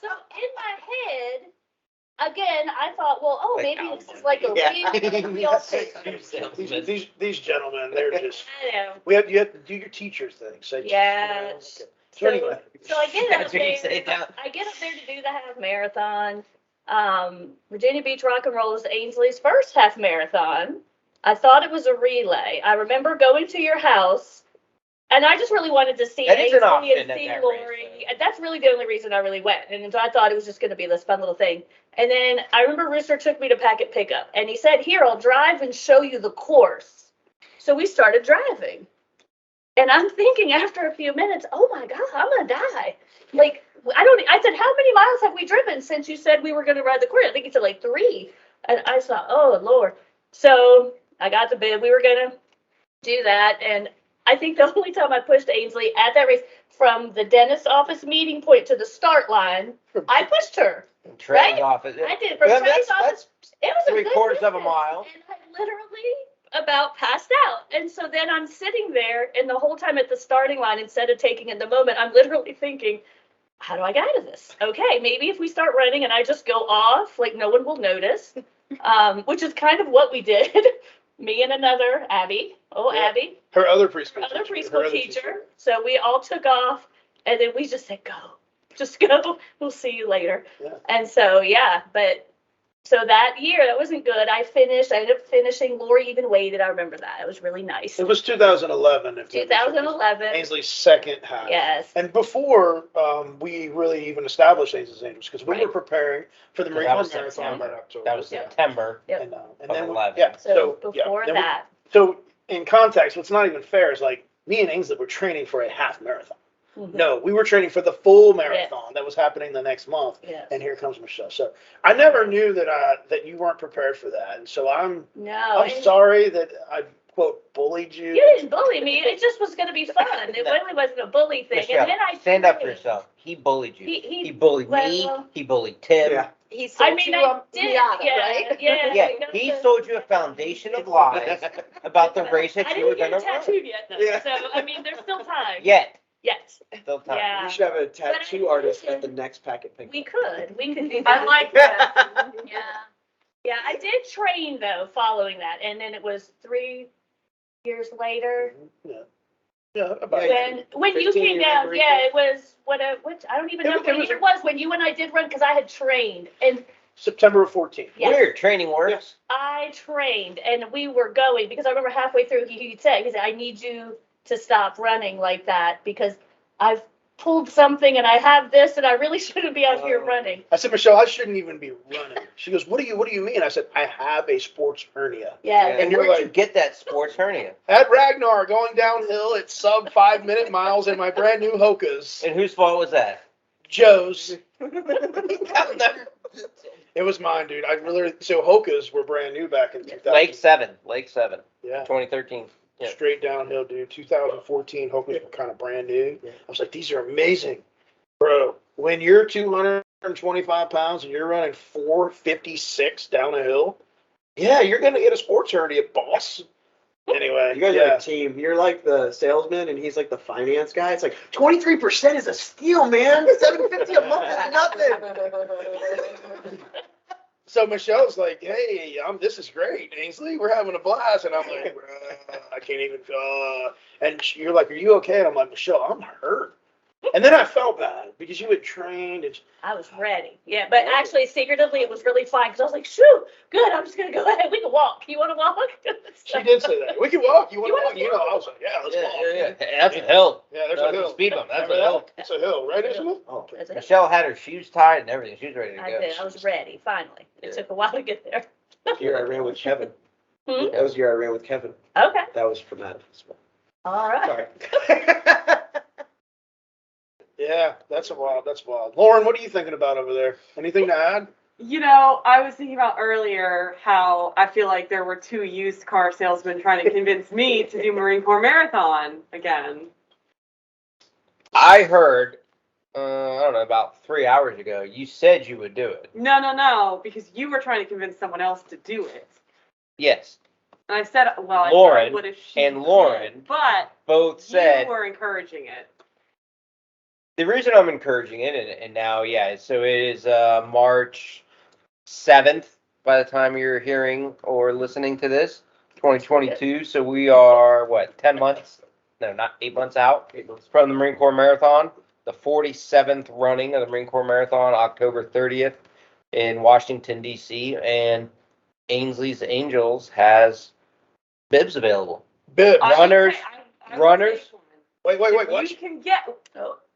So in my head, again, I thought, well, oh, Like maybe this is Alvin. like a Yeah. real take. These gentlemen, they're just. I know. You have to do your teacher thing. Say, Yeah. okay. So So, anyway, so I get up That's what you say there. now. I get up there to do the half marathon. Virginia Beach Rock and Roll is Ainsley's first half marathon. I thought it was a relay. I remember going to your house, and I just really wanted to see That is an Ainsley option and at see that Lori. race, And that's really the only reason I really went. And so I thought it was just going to be this fun little thing. And then I remember Rooster took me to Packet Pickup, and he said, "Here, I'll drive and show you the course." So we started driving. And I'm thinking after a few minutes, oh my God, I'm gonna die. Like, I said, how many miles have we driven since you said we were gonna ride the course? I think he said like 3. And I thought, oh Lord. So I got to bed, we were gonna do that. And I think the only time I pushed Ainsley at that race from the dentist office meeting point to the start line, I pushed her. Trey's office. I did from Yeah, Trey's that's office. It was a good 3/4 of a distance, mile. and I literally about passed out. And so then I'm sitting there, and the whole time at the starting line, instead of taking in the moment, I'm literally thinking, how do I get out of this? Okay, maybe if we start running and I just go off, like no one will notice, which is kind of what we did. Me and another Abby, Yeah. Abby, her other preschool other teacher. preschool teacher. So we all took off, and then we just said, go, just go. We'll see you later. Yeah. And so, yeah, but so that year, that wasn't good. I ended up finishing. Lori even waited. I remember that. It was really nice. It was 2011. 2011. Ainsley's second half. Yes. And before we really even established Ainsley's Angels, because we were Right. preparing for the Marine That Corps was Marathon September. in October. That was Yeah. September. Yep. And Of then 11. yeah. So yeah. before Then that, so in context, what's not even fair is like me and Ainsley were training for a half marathon. mhm, No, we were training for the full marathon that was happening the next month. yes. And here comes Michelle. So I never knew that you weren't prepared for that. And so I'm No, and sorry that I quote bullied you. you didn't bully me. It just was going to be fun. It No. really wasn't a bully thing. Michelle, And then I stand up for trained. yourself. He bullied you. He He bullied me. well, He bullied Tim. Yeah. He sold I mean, you I a did. Miata, Yeah, right? yeah. Yeah, I got he the- sold you a foundation of lies about the race I that you were didn't going get to it run. tattooed yet, though. Yeah. So I mean, there's still time. Yet. Yet. Still time. Yeah. We should have a tattoo I artist at the did. next packet pickup. We could do that. I like that. Yeah. Yeah, I did train though following that. And then it was 3 years later Yeah. Yeah, about Yeah, when you 15 came years down. Marine Yeah, Corps. it was what I don't even It know was- what it was- year it was when you and I did run because I had trained and September of 14. yes, Weird. Training works. Yes. I trained and we were going because I remember halfway through he said, I need you to stop running like that because I've pulled something and I have this and I really shouldn't be out here Oh. running. I said, Michelle, I shouldn't even be running. She goes, what do you mean? I said, I have a sports hernia. Yeah. Yeah. And you're where'd you like- get that sports hernia? At Ragnar, going downhill at sub 5-minute miles in my brand new Hokas. And whose fault was that? Joe's. It was mine, dude. I really, so Hokas were brand new back in 2000. Lake 7. Yeah. 2013. Yeah. Straight downhill, dude. 2014 Hokas were kind of brand new. I was like, these are amazing. Bro, when you're 225 pounds and you're running 456 down a hill, yeah, you're going to get a sports hernia, boss. Anyway, You guys are yeah. a team. You're like the salesman, and he's like the finance guy. It's like 23% is a steal, man. $750 a month is nothing. So Michelle's like, hey, this is great, Ainsley. We're having a blast. And I'm like, I can't even, and you're like, are you okay? And I'm like, Michelle, I'm hurt. And then I felt bad because you had trained. And I was ready. Yeah, but actually, secretively, it was really fine because I was like, shoot, good. I'm just going to go ahead. We can walk. You want to walk? she did say that. We can walk. You want You to wanna walk? You know, I was like, yeah, let's Yeah, walk. yeah. That's a hill. Yeah, there's That's a hill. speed bump. That's Remember a that? hill. It's a hill, right, isn't it? Oh, That's it. Michelle had her shoes tied and everything. She was ready to I go. did. I was ready, finally. It Yeah. took a while to get there. the year I ran with Kevin. Hmm? That was the year I ran with Kevin. Okay. That was traumatic. All right. Sorry. Yeah, that's wild. That's wild. Lauren, what are you thinking about over there? Anything to add? You know, I was thinking about earlier how I feel like there were 2 used car salesmen trying to convince me to do Marine Corps Marathon again. I heard, I don't know, about 3 hours ago, you said you would do it. No, because you were trying to convince someone else to do it. Yes. And I said, well, I Lauren would if she and Lauren did, but both said you were encouraging it. the reason I'm encouraging it, and now, yeah, so it is March 7th by the time you're hearing or listening to this, 2022. So we are, what, 10 months? No, not 8 months out 8 months. from the Marine Corps Marathon. The 47th running of the Marine Corps Marathon, October 30th in Washington, D.C. And Ainsley's Angels has bibs available. Bib. I would Runners- say I will runners- take one. Wait, If what? we can get.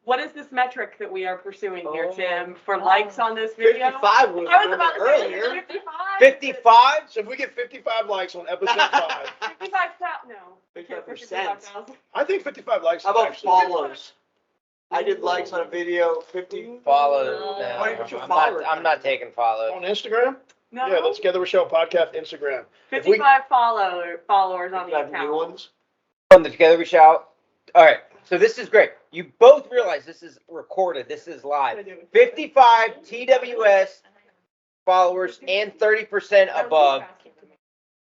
What is this metric that we are pursuing here, Tim, for likes on this video? 55 was I was about to say earlier. 55. 55? So if we get 55 likes on episode 5, 55,000. No. 55%. I think 55 likes How is about actually follows? I did likes on a video, 50. Follow. No. No, What's your I'm follower not count? taking follow. on Instagram. No. Yeah, that's Together with Shell podcast Instagram. If we- 55 followers on the 55 new account. ones. From the Together We Shout. All right, so this is great. You both realize this is recorded. This is live. 55 TWS followers and 30% above.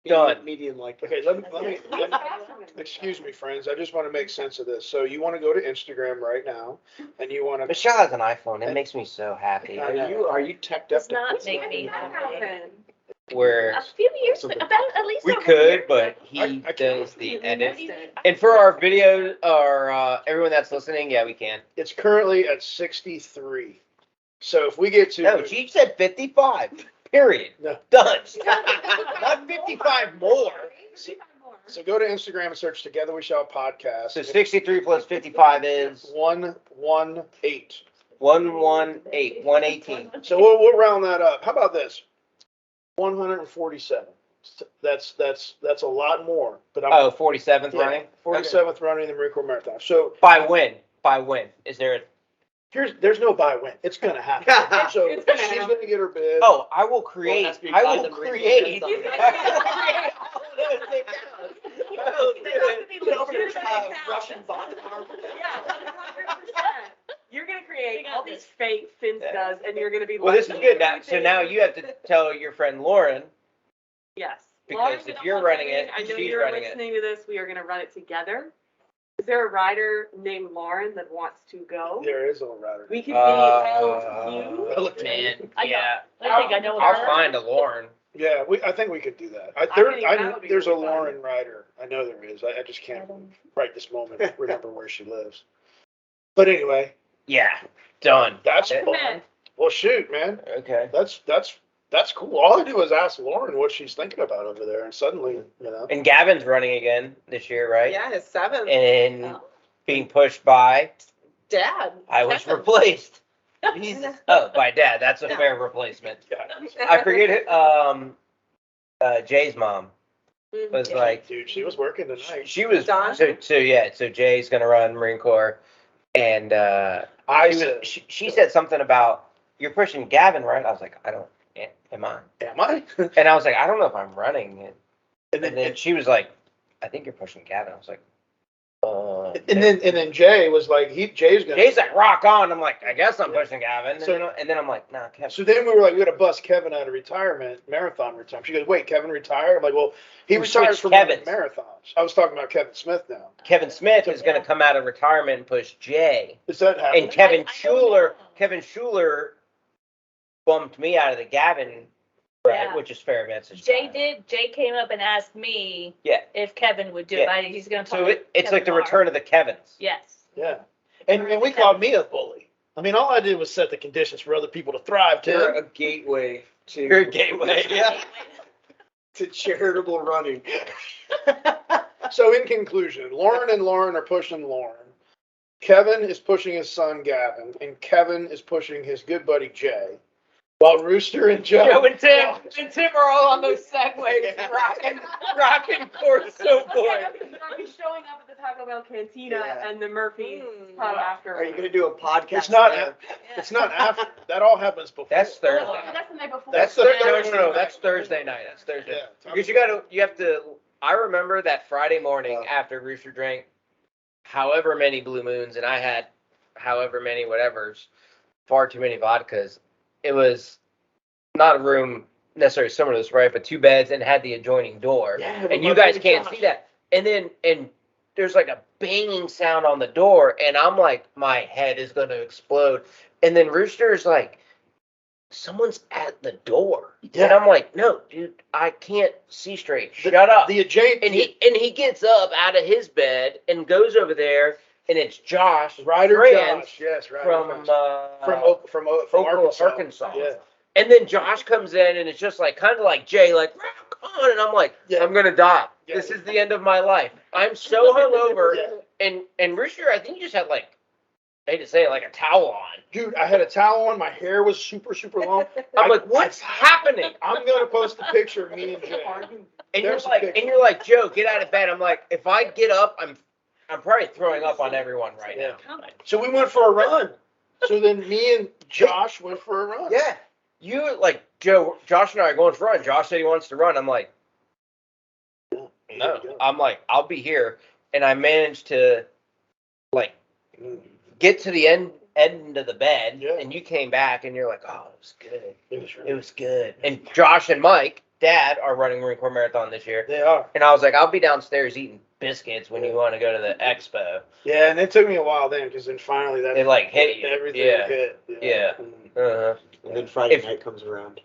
Done. Median like. Okay, let me excuse me, friends. I just want to make sense of this. So you want to go to Instagram right now, and you want to. Michelle has an iPhone. It makes me so happy. Are you teched up? Does not make me happy. Where A few years, about at least we over a could, year. but he I can't. does the edit. And for our video, or everyone that's listening, yeah, we can. It's currently at 63. So if we get to No, she said 55. Period. No. Done. Not 55 more. So go to Instagram and search Together We Shall podcast. So 63 plus 55 is 118. 118, 118. So we'll round that up. How about this? 147. That's a lot more. But I'm Oh, 47th yeah, running? 47th running the Marine Corps Marathon. So By when? By when? Is there a... there's no buy win. It's gonna happen. So It's gonna she's happen. gonna get her bid. Oh, I will create. Well, it has to be I by will the Marine create. Corps. Russian bot farm. Yeah, 100%. You're gonna create all these fake finstas, and you're gonna be. Well, this is liking good now. So everything. now you have to tell your friend Lauren. Yes. Because Lauren's if gonna you're hold running meeting. it, I know she's you're running it. listening to this. We are gonna run it together. Is there a rider named Lauren that wants to go? There is a rider. We could be LQ. Relative. Man, I yeah. I think I know what I'll her. find a Lauren. Yeah, I think we could do that. I think that would be There's a really fun. Lauren Ryder. I know there is. I just can't right this moment remember where she lives. But anyway, Yeah, done. that's Okay. fun. Well, shoot, man, Okay. that's cool. All I do is ask Lauren what she's thinking about over there, and suddenly, And Gavin's running again this year, right? Yeah, his seventh. And Oh. being pushed by, Dad. I was Kevin. replaced. Jesus. Oh, by Dad. That's a fair replacement. I forget it. Jay's mom was Yeah. like, Dude, she was working tonight. she was Don? so Jay's gonna run Marine Corps, and she said something about you're pushing Gavin, right? I was like, I don't. Am I? Am I? And I was like, I don't know if I'm running it. And And then she was like, I think you're pushing Gavin. I was like, then Jay was like, Jay's gonna. Jay's like, rock on. I'm like, I guess I'm pushing Gavin. So- And then I'm like, nah, Kevin. So then we were like, we got to bust Kevin out of retirement, marathon retirement. She goes, wait, Kevin retired? I'm like, well, he We retired switched from running Kevins. marathons. I was talking about Kevin Smith now. Kevin Smith is going to come out of retirement and push Jay. Is that happening? And Kevin I don't know. Shuler bumped me out of the Gavin, Yeah. which is fair message. Jay came up and asked me Yeah. if Kevin would do Yeah. it. He's going to talk So it's Kevin like the Barr. return of the Kevins. Yes. Yeah. And we called me a bully. I mean, all I did was set the conditions for other people to thrive, You're Tim. a gateway You're a to gateway, yeah. charitable running. So in conclusion, Lauren and Lauren are pushing Lauren. Kevin is pushing his son Gavin, and Kevin is pushing his good buddy Jay. While Rooster and Joe. Joe and Tim are all on those segways, rocking course so boy. I'll be showing up at the Taco Bell Cantina Yeah. and the Murphy's pub after. Are you going to do a podcast? It's not. there? It's not after. That all happens before. That's Thursday. Oh, that's the night before. That's the Thursday No, night. that's Thursday night. That's Thursday. Yeah. Because you have to. I remember that Friday morning after Rooster drank however many Blue Moons, and I had however many whatevers, far too many vodkas. It was not a room necessarily similar to this, right? But 2 beds and had the adjoining door. Yeah, And you guys can't see that. And then, there's like a banging sound on the door, and I'm like, my head is going to explode. And then Rooster's like, someone's at the door. Yeah. And I'm like, no, dude, I can't see straight. Shut up. The adjacent. And he gets up out of his bed and goes over there, and it's Josh Ryder Franz Josh, yes, Ryder from from Arkansas. Yeah. And then Josh comes in, and it's just like kind of like Jay, like rock on, and I'm like, Yeah. I'm gonna die. Yeah. This is the end of my life. I'm so hungover, Yeah. and Rooster, I think you just had like, I hate to say it, like a towel on. Dude, I had a towel on. My hair was super long. I'm like, what's happening? I'm gonna post a picture of me and Jay. And There's a picture. you're like, Joe, get out of bed. I'm like, if I get up, I'm probably throwing up on everyone right now. So we went for a run. So then me and Josh went for a run. Yeah. You like Josh and I are going for a run. Josh said he wants to run. I'm like, no. I'm like, I'll be here. And I managed to like get to the end of the bed, and you came back and you're like, oh, it was good. It was good. And Josh and Mike, Dad, are running Marine Corps Marathon this year. They are. And I was like, I'll be downstairs eating biscuits when you want to go to the expo. Yeah, and it took me a while then, because then finally that It like hit you. everything Yeah. hit. Yeah. Uh-huh. And then Friday night comes around.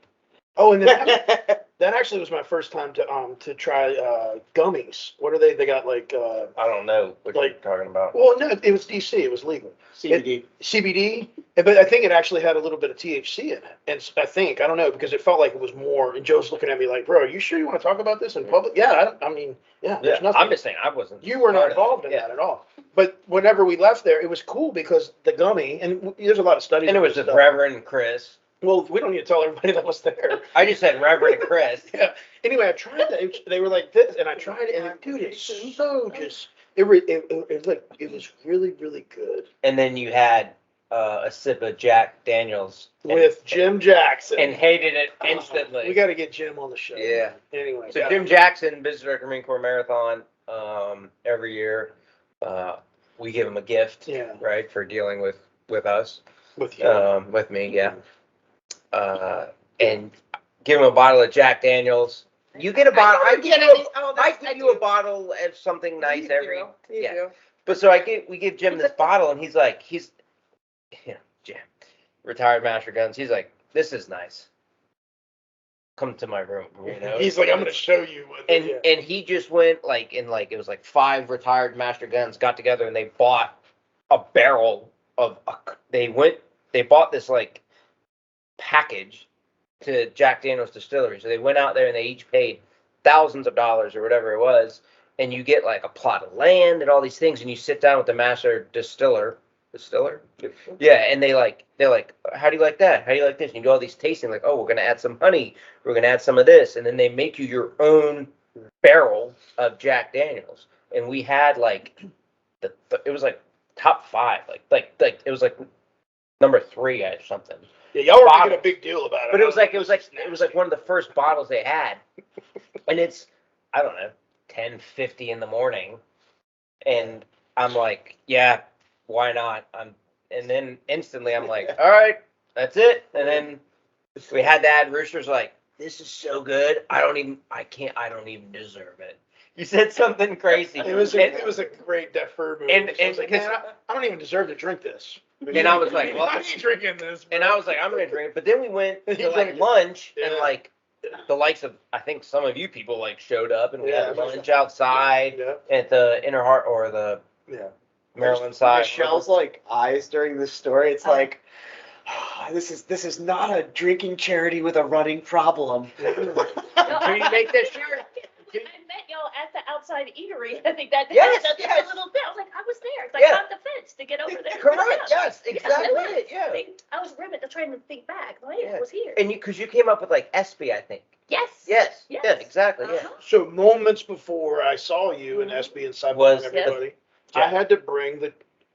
Oh, and then that actually was my first time to try gummies. What are they? They got like I don't know what you're talking about. well, no, it was DC. It was legal. CBD. CBD, but I think it actually had a little bit of THC in it. And I don't know, because it felt like it was more. And Joe's looking at me like, bro, are you sure you want to talk about this in public? Yeah, I mean, there's nothing. I'm just saying I wasn't. You were not involved in that at all. But whenever we left there, it was cool because the gummy, and there's a lot of studies. And it was just Reverend Chris. Well, we don't need to tell everybody that was there. I just said Reverend Chris. Yeah. Anyway, I tried that. They were like this, and I tried it, and dude, it's so just. It was really, really good. And then you had a sip of Jack Daniels With Jim Jackson. and hated it instantly. We got to get Jim on the show. Yeah. Anyway. So Jim Jackson, Business Director Marine Corps Marathon, every year. We give him a gift, right, for dealing with us. With you. With me, yeah. And give him a bottle of Jack Daniels. You get a bottle. I give you a bottle of something nice every. Yeah. But so we give Jim this bottle, and he's Jim, retired Master Guns. He's like, this is nice. Come to my room, you know. He's like, I'm gonna show you. And he just went it was like 5 retired Master Guns got together, and they bought a barrel of. They bought this like package to Jack Daniels Distillery. So they went out there and they each paid thousands of dollars or whatever it was, and you get like a plot of land and all these things, and you sit down with the master distiller, yeah, and they're like, how do you like that? How do you like this? And you do all these tasting, like, oh, we're gonna add some honey, we're gonna add some of this, and then they make you your own barrel of Jack Daniels. And we had like it was like top 5, like it was like number 3 or something. Yeah, y'all were making a big deal about it. But it was like one of the first bottles they had. And it's, I don't know, 10:50 in the morning. And I'm like, yeah, why not? And then instantly I'm like, all right, that's it. And then we had that. Rooster's like, this is so good. I don't even deserve it. You said something crazy. It was a great deferred movie. And I was like, man, I don't even deserve to drink this. And I was like, well, I ain't drinking this. Bro. And I was like, I'm gonna drink it. But then we went to like lunch, and like the likes of, I think some of you people like showed up, and we had lunch outside at the Inner Heart or the Maryland side. Michelle's like eyes during this story. It's like, this is not a drinking charity with a running problem. Can you make this shirt? I met y'all at the outside eatery. I think that yes. a little bit. I was like, I was there. It's like on the fence to get over there. Correct. Yes, exactly. I was riveted. I was trying to think back. Like, it was here. And because you came up with like SB, I think. Yes. Yeah, exactly. Yeah. So moments before I saw you and SB and Cyber and everybody, I had to bring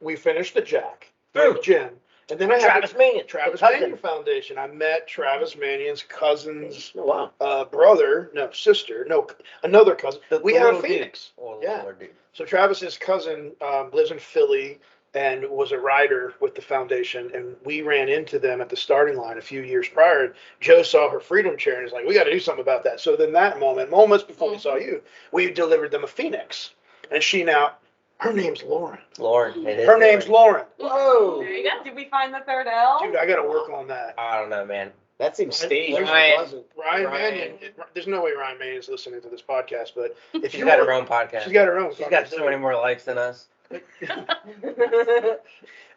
we finished the Jack with Jim. And then I had Travis Manion Foundation. I met Travis Manion's cousin's another cousin. We had a Phoenix. So Travis's cousin lives in Philly, and was a rider with the foundation. And we ran into them at the starting line a few years prior. Joe saw her freedom chair and was like, we got to do something about that. So then that moments before we saw you, we delivered them a Phoenix. And her name's Lauren. Lauren. It is Her name's Lauren. Whoa. There you go. Did we find the third L? Dude, I got to work on that. I don't know, man. That seems staged. Ryan. Ryan Ryan. Mannion, there's no way Ryan Mannion is listening to this podcast, but if She's you got want- her own podcast. She's got her own. She's got so many more likes than us.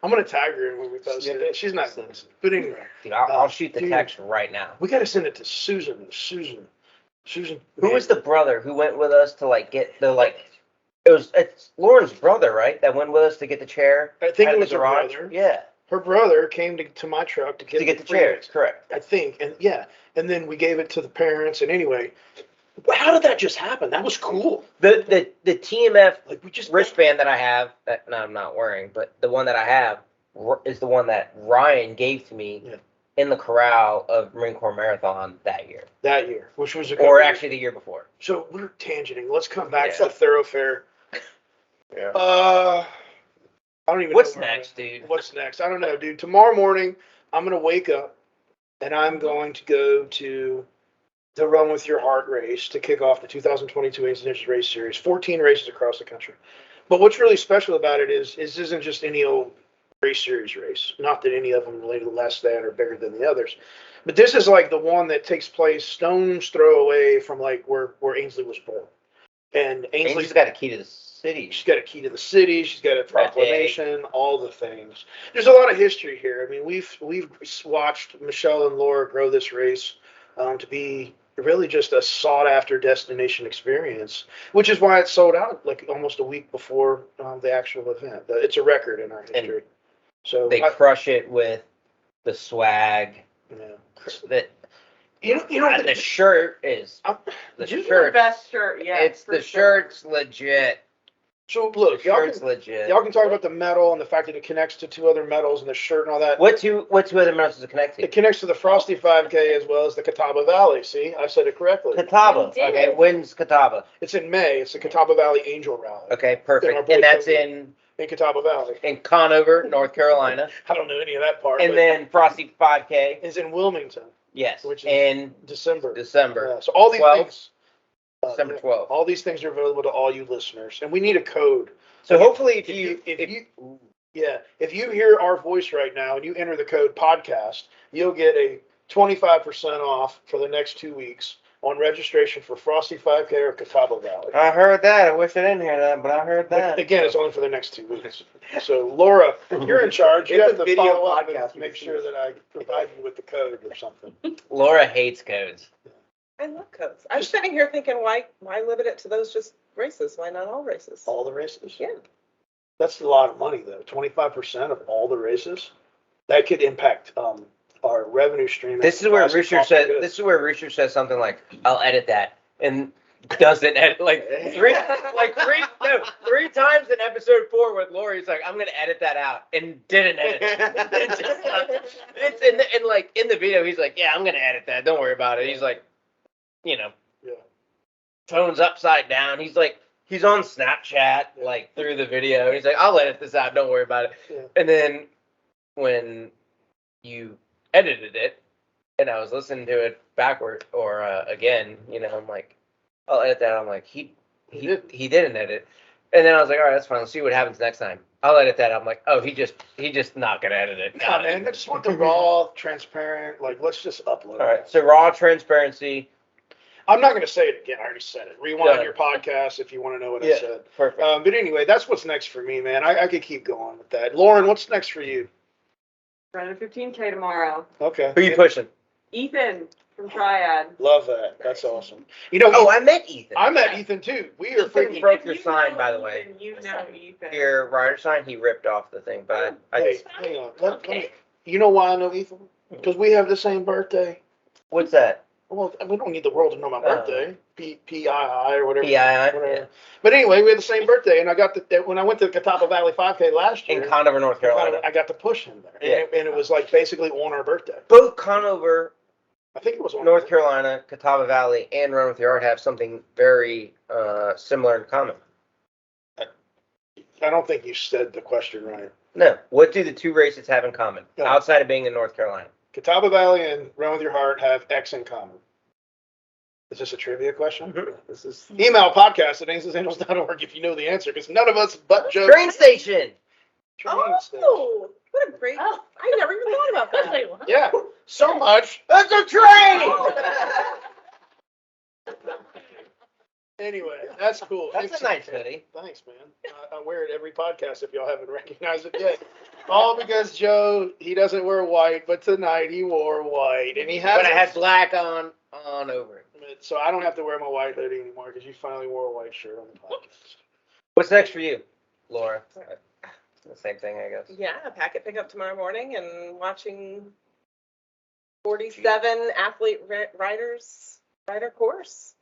I'm gonna tag her when we post it. She's not listening. But anyway, Dude, I'll shoot the dude. text right now. we gotta send it to Susan. Who was the brother who went with us to like get the like? It's Lauren's brother, right? That went with us to get the chair. I think out it of was the her garage? brother. Yeah, Her brother came to my truck to get the chair. Phoenix, Correct. I think, and and then we gave it to the parents. And anyway, how did that just happen? That was cool. The TMF Like we just wristband that I have, that I'm not wearing, but the one that I have is the one that Ryan gave to me Yeah. in the corral of Marine Corps Marathon that year, that year, which was or actually the year before. So we're tangenting. Let's come back Yeah. to the thoroughfare. Yeah. I don't even What's know where next, dude? What's next? I don't know, dude. Tomorrow morning, I'm going to wake up and I'm going to go to the Run With Your Heart race to kick off the 2022 Ainsley Race Series. 14 races across the country. But what's really special about it is this isn't just any old race series race. Not that any of them are less than or bigger than the others. But this is like the one that takes place stone's throw away from like where Ainsley was born. And Ainsley's got a key to the city. She's got a key to the city. She's got a proclamation. All the things. There's a lot of history here. I mean, we've watched Michelle and Laura grow this race to be really just a sought after destination experience, which is why it sold out like almost a week before the actual event. It's a record in our history. So They crush it with the swag. yeah. That You know the shirt is I'm- the you- The shirt. best shirt, yeah. It's for the sure. shirt's legit. So The look, shirt's legit. y'all can talk about the medal and the fact that it connects to two other medals and the shirt and all that. What two other medals does it connect to? It connects to the Frosty 5K as well as the Catawba Valley. See, I said it correctly. Catawba. You did. Okay, when's Catawba? It's in May. It's the Catawba Valley Angel Rally Okay, In our perfect. boy And that's program. in Catawba Valley. in Conover, North Carolina. I don't know any of that part. And but then Frosty 5K. it's in Wilmington, Yes, Which is in December. December. Yeah, so all these 12th? things, December yeah, 12th. all these things are available to all you listeners, and we need a code. So hopefully if you hear our voice right now and you enter the code podcast, you'll get a 25% off for the next 2 weeks on registration for Frosty 5K or Catawba Valley. I heard that. I wish I didn't hear that, but I heard But that. again, it's only for the next 2 weeks. So Laura, you're in charge. You It's have a to video follow up podcast. and make sure that I provide you with the code or something. Laura hates codes. I love codes. I'm sitting here thinking, why limit it to those just races? Why not all races? All the races? Yeah. That's a lot of money, though. 25% of all the races. That could impact our revenue stream. This is where Cost of Rooster goods. said. This is where Rooster says something like, "I'll edit that," and doesn't edit like three times in episode 4 with Lori. He's like, "I'm gonna edit that out," and didn't edit it. It's in the video. He's like, "Yeah, I'm gonna edit that. Don't worry about it." He's like, Yeah. phone's upside down. He's like, he's on Snapchat like through the video. He's like, "I'll edit this out. Don't worry about it." Yeah. And then when you edited it, and I was listening to it backward or again, I'm like, I'll edit that. I'm like, he didn't edit. And then I was like, all right, that's fine. Let's see what happens next time. I'll edit that. I'm like, oh, he just not gonna edit it. Nah, man, I just want the raw, transparent, like, let's just upload All right. it. So raw transparency. I'm not going to say it again. I already said it. Rewind Done. your podcast if you want to know what I Yeah. said. Perfect. But anyway, that's what's next for me, man. I could keep going with that. Lauren, what's next for you? Running 15K tomorrow. Okay. Who you pushing? Ethan from Triad. Love that. That's awesome. Oh, I met Ethan. I met Ethan too. We are Ethan freaking. broke If your you sign, know by the way. Ethan, you know Ethan. Your rider sign, he ripped off the thing, but Hey, hang on. Let me, you know why I know Ethan? Because we have the same birthday. what's that? Well, we don't need the world to know my birthday. PII or whatever. PII, Whatever. yeah. But anyway, we had the same birthday, and I got when I went to the Catawba Valley 5K last year. In Conover, North Carolina. I got to push him there, Yeah. and it was like basically on our birthday. Both Conover, I think it was on North Carolina, Catawba Valley, and Run With Your Heart have something very similar in common. I don't think you said the question right. No. What do the two races have in common Go. outside of being in North Carolina? Catawba Valley and Run With Your Heart have X in common. Is this a trivia question? This is Email podcast@ainslesangels.org if you know the answer, because none of us but Joe. Train station. Train station. Oh, what a great, Oh. I never even thought about I was that. like, what? Yeah, so much. That's a train. Anyway, that's cool. That's a nice hoodie. Thanks, man. I wear it every podcast if y'all haven't recognized it yet. All because Joe, he doesn't wear white, but tonight he wore white. And he has But I had black on over it. So I don't have to wear my white hoodie anymore because you finally wore a white shirt on the podcast. What's next for you, Laura? The same thing, I guess. Yeah, packet pickup tomorrow morning and watching 47 athlete rider course.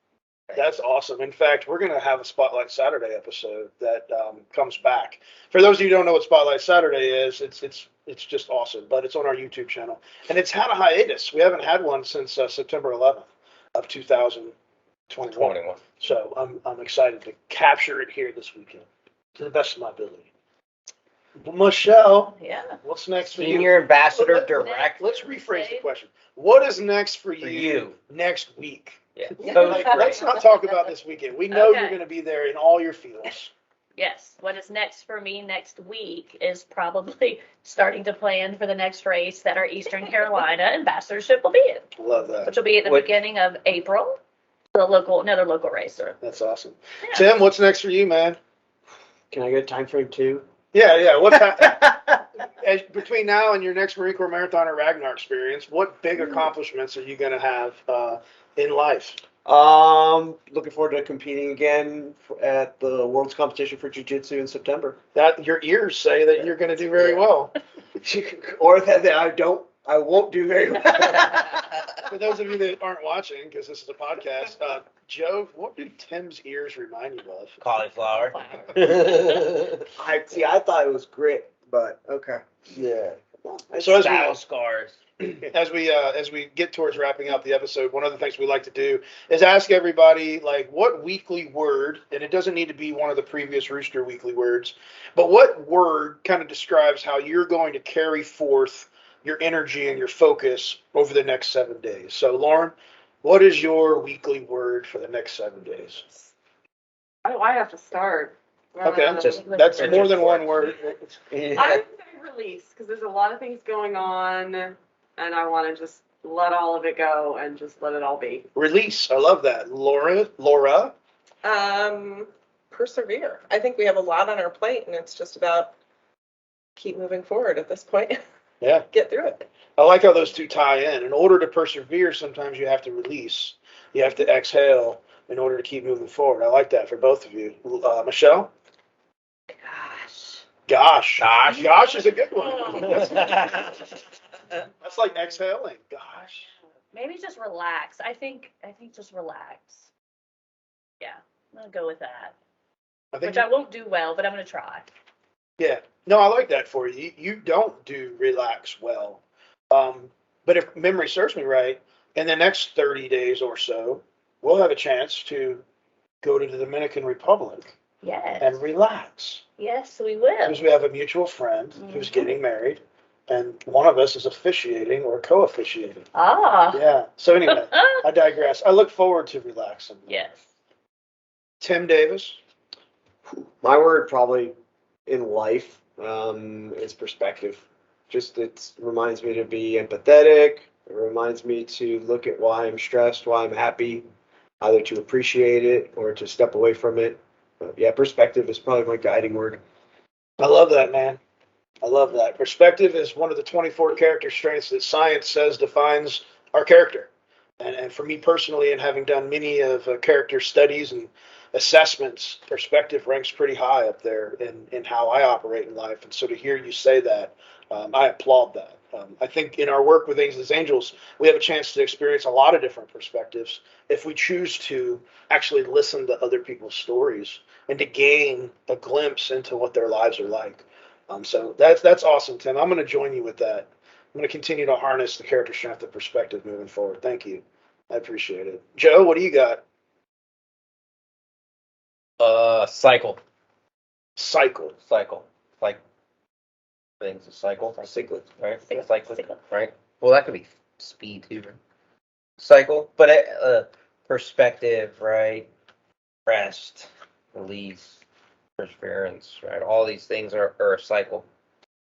That's awesome. In fact, we're going to have a Spotlight Saturday episode that comes back. For those of you who don't know what Spotlight Saturday is, it's just awesome. But it's on our YouTube channel, and it's had a hiatus. We haven't had one since September 11th of 2021. So I'm excited to capture it here this weekend to the best of my ability. Michelle, Yeah. what's next for you? Senior Ambassador Direct. Let's rephrase the question. What is next for For you you. next week? Yeah. Like, let's not talk about this weekend. We know Okay. you're going to be there in all your feels. Yes. What is next for me next week is probably starting to plan for the next race that our Eastern Carolina ambassadorship will be in, Love that. which will be at the What- beginning of April. Another local racer. That's awesome. Yeah. Tim, what's next for you, man? Can I get a time frame too? Yeah. Between now and your next Marine Corps Marathon or Ragnar experience, what big accomplishments are you going to have in life? Looking forward to competing again at the World's Competition for Jiu-Jitsu in September. That your ears say that you're going to do very well. Or that I won't do very well. For those of you that aren't watching, because this is a podcast, Joe, what do Tim's ears remind you of? Cauliflower. I thought it was grit, but okay. Yeah. So as we- Battle scars. As we get towards wrapping up the episode, one of the things we like to do is ask everybody, like, what weekly word, and it doesn't need to be one of the previous Rooster weekly words, but what word kind of describes how you're going to carry forth your energy and your focus over the next 7 days. So, Lauren, what is your weekly word for the next 7 days? Why do I have to start? Okay, Just- that's more than one word. I would say release, because there's a lot of things going on, and I want to just let all of it go and just let it all be. Release. I love that. Laura? Persevere. I think we have a lot on our plate, and it's just about keep moving forward at this point. Yeah. Get through it. I like how those two tie in. In order to persevere, sometimes you have to release. You have to exhale in order to keep moving forward. I like that for both of you. Michelle? Gosh. Gosh is a good one. That's like exhaling. Gosh. Maybe just relax. I think just relax. Yeah, I'm gonna go with that. I think Which I won't do well, but I'm gonna try. yeah. No, I like that for you. You don't do relax well. But if memory serves me right, in the next 30 days or so, we'll have a chance to go to the Dominican Republic Yes. and relax. Yes, we will. Because we have a mutual friend who's getting married, and one of us is officiating or co-officiating. Ah. Yeah. So anyway, I digress. I look forward to relaxing. Yes. Tim Davis. My word probably in life is perspective. Just it reminds me to be empathetic. It reminds me to look at why I'm stressed, why I'm happy, either to appreciate it or to step away from it. But yeah, perspective is probably my guiding word. I love that, man. I love that. Perspective is one of the 24 character strengths that science says defines our character. And for me personally, and having done many of character studies and assessments, perspective ranks pretty high up there in how I operate in life. And so to hear you say that, I applaud that. I think in our work with Ainsley's Angels, we have a chance to experience a lot of different perspectives if we choose to actually listen to other people's stories and to gain a glimpse into what their lives are like. So that's awesome, Tim. I'm going to join you with that. I'm going to continue to harness the character strength of perspective moving forward. Thank you. I appreciate it. Joe, what do you got? Cycle. Cycle. Like I think it's a cycle. Cycling. Right? Cycle. Cycle. Right? Well, that could be speed too. Right? Cycle. But perspective, right? Rest, release, perseverance, right? All these things are a cycle.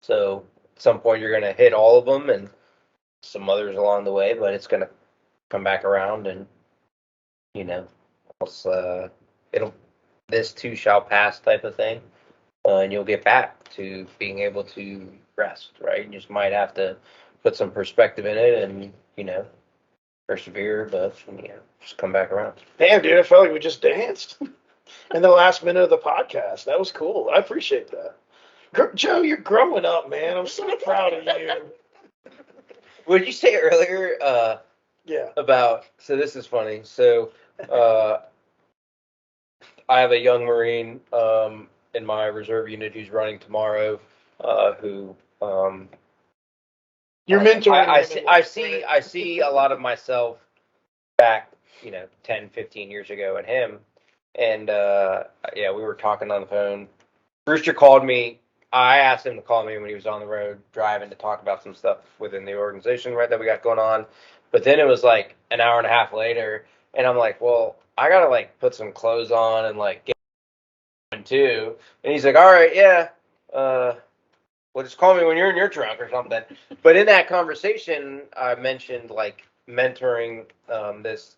So at some point you're going to hit all of them and some others along the way, but it's going to come back around and, you know, it's, it'll, this too shall pass type of thing. And you'll get back to being able to rest, right? You just might have to put some perspective in it and, you know, persevere, but, you know, just come back around. Damn, dude, I felt like we just danced in the last minute of the podcast. That was cool. I appreciate that. Joe, you're growing up, man. I'm so proud of you. What did you say earlier? Yeah. About, so this is funny. So I have a young Marine in my reserve unit who's running tomorrow. Who You're mentoring. I see a lot of myself back, you know, 10, 15 years ago in him. And yeah, we were talking on the phone. Rooster called me. I asked him to call me when he was on the road driving to talk about some stuff within the organization, right, that we got going on. But then it was like an hour and a half later, and I'm like, well, I gotta like put some clothes on and like get going too. And he's like, all right, yeah, well, just call me when you're in your truck or something. But in that conversation, I mentioned like mentoring this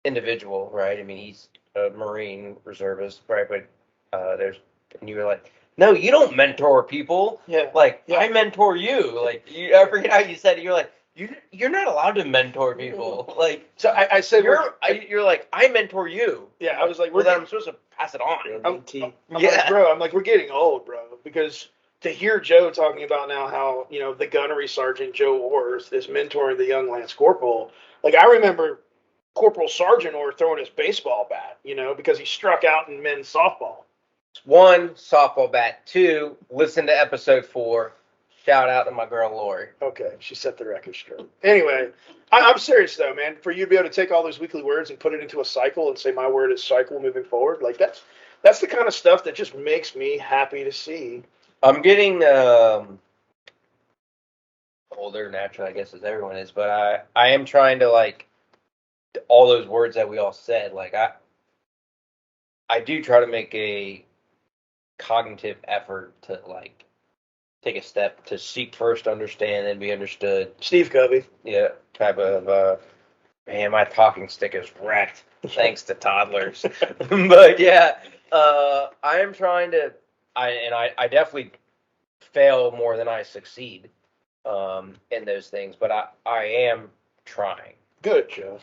individual, right? I mean, he's a Marine reservist, right? But and you were like, no, you don't mentor people. Yeah. Like, Yeah. I mentor you. Like, I forget how you said it. You're like, you're not allowed to mentor people. Like, So I said, you're like, I mentor you. yeah, I was like, Well, then I'm supposed to pass it on. I'm like, bro, I'm like, we're getting old, bro, because to hear Joe talking about now how, you know, the gunnery sergeant Joe Orth is mentoring the young Lance Corporal. Like, I remember Corporal Sergeant Orth throwing his baseball bat, you know, because he struck out in men's softball. 1, softball bat. 2, listen to episode 4. Shout out to my girl Lori. Okay, she set the record straight. Anyway, I'm serious though, man. For you to be able to take all those weekly words and put it into a cycle and say my word is cycle moving forward, like that's the kind of stuff that just makes me happy to see. I'm getting older naturally, I guess, as everyone is, but I am trying to like all those words that we all said. Like I do try to make a cognitive effort to like take a step to seek first, understand, and be understood. Steve Covey. Yeah, type of man, my talking stick is wrecked thanks to toddlers. But yeah, I am trying to. I definitely fail more than I succeed in those things, but I am trying. Good, Joe.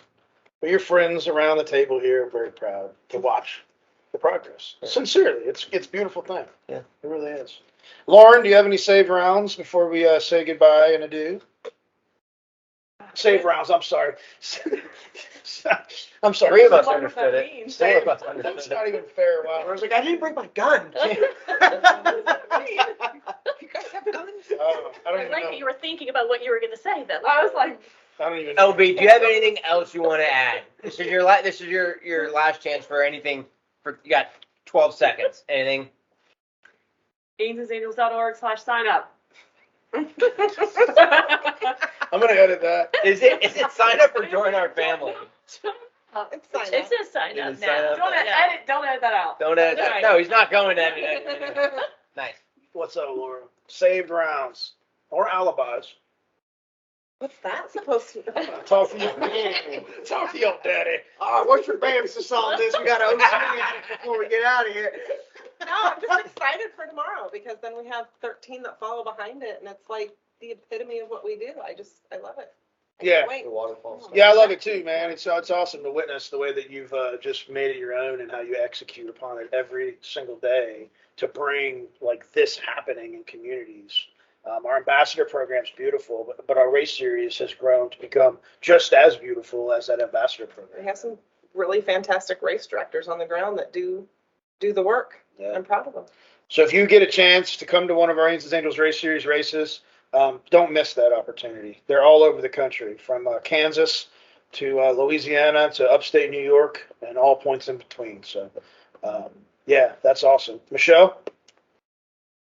But your friends around the table here are very proud to watch the progress. Yeah. Sincerely, it's a beautiful thing. Yeah, it really is. Lauren, do you have any save rounds before we say goodbye and adieu? Save rounds. I'm sorry. I'm sorry. 3 of us What understood that it. means. 3 of us That's understood not it. even fair. Wow. I was like, I didn't bring my gun. You guys have guns? I don't I even like know. that you were thinking about what you were going to say, though. I was like, I don't even know. LB, do you have anything else you want to add? This is your last chance for anything. You got 12 seconds. Anything? AinsandAngels.org/sign up. I'm gonna edit that. Is it sign up or join our family? It's fine. It says sign It up is sign now. up. Don't edit that out. Don't edit that. Right. No, he's not going to edit it. Nice. What's up, Laura? Saved rounds or alibis. What's that supposed to be? Talk to you. Talk to your daddy. What's your basis on this? We got to OC before we get out of here. No, I'm just excited for tomorrow because then we have 13 that follow behind it, and it's like the epitome of what we do. I love it. I Yeah. can't wait. The waterfalls. Yeah, I love it too, man. It's awesome to witness the way that you've just made it your own and how you execute upon it every single day to bring like this happening in communities. Our ambassador program is beautiful, but our race series has grown to become just as beautiful as that ambassador We program. have some really fantastic race directors on the ground that do the work. Yeah. I'm proud of them. So if you get a chance to come to one of our Ainsley Angels race series races, don't miss that opportunity. They're all over the country, from Kansas to Louisiana to upstate New York and all points in between. So, yeah, that's awesome. Michelle?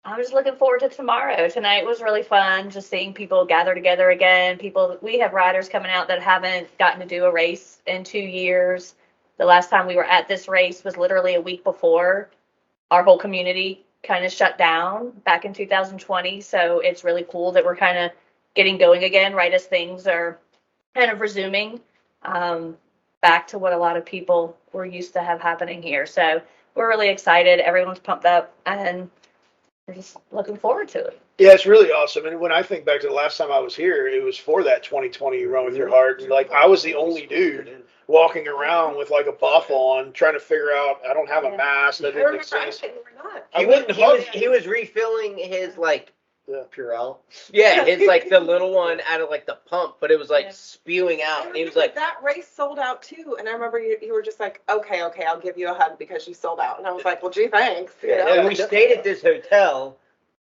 I'm just looking forward to tomorrow. Tonight was really fun, just seeing people gather together again. We have riders coming out that haven't gotten to do a race in 2 years. The last time we were at this race was literally a week before our whole community kind of shut down back in 2020. So it's really cool that we're kind of getting going again, right as things are kind of resuming back to what a lot of people were used to have happening here. So we're really excited. Everyone's pumped up, and we're just looking forward to it. Yeah, it's really awesome. And when I think back to the last time I was here, it was for that 2020 Run With Your Heart. And like, I was the only dude walking around with like a buff on, trying to figure out, I don't have a mask. That didn't exist. He was refilling his like Purell. Yeah, his like the little one out of like the pump, but it was like spewing out. And he was like, that race sold out too. And I remember you were just like, okay, I'll give you a hug because you sold out. And I was like, well, gee, thanks. You know? And we stayed at this hotel.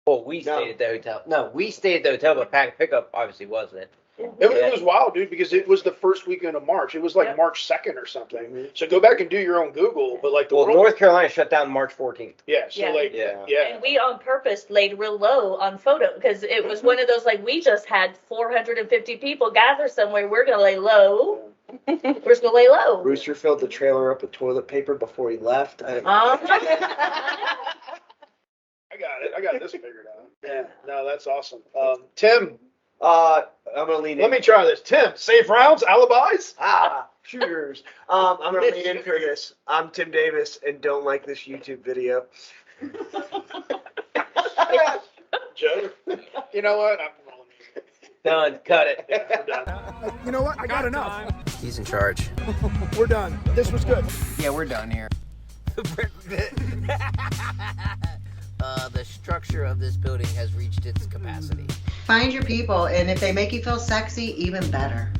Well, we stayed at the hotel. No, we stayed at the hotel, but Pack Pickup obviously wasn't. It was wild, dude, because it was the first weekend of March. It was like March 2nd or something. Mm-hmm. So go back and do your own Google. But like North Carolina shut down March 14th. Yeah. So And we on purpose laid real low on photo because it was one of those like we just had 450 people gather somewhere. We're gonna lay low. We're just gonna lay low. Rooster filled the trailer up with toilet paper before he left. I got this figured out. Yeah. No, that's awesome. Tim. I'm gonna lean in. Let me try this. Tim, safe rounds, alibis? Shooters. I'm gonna lean in for this. I'm Tim Davis and don't like this YouTube video. Joe, you know what? I'm rolling. Done. Cut it. Yeah, we're done. You know what? I got enough. He's in charge. We're done. This was good. Yeah, we're done here. The structure of this building has reached its capacity. Find your people, and if they make you feel sexy, even better.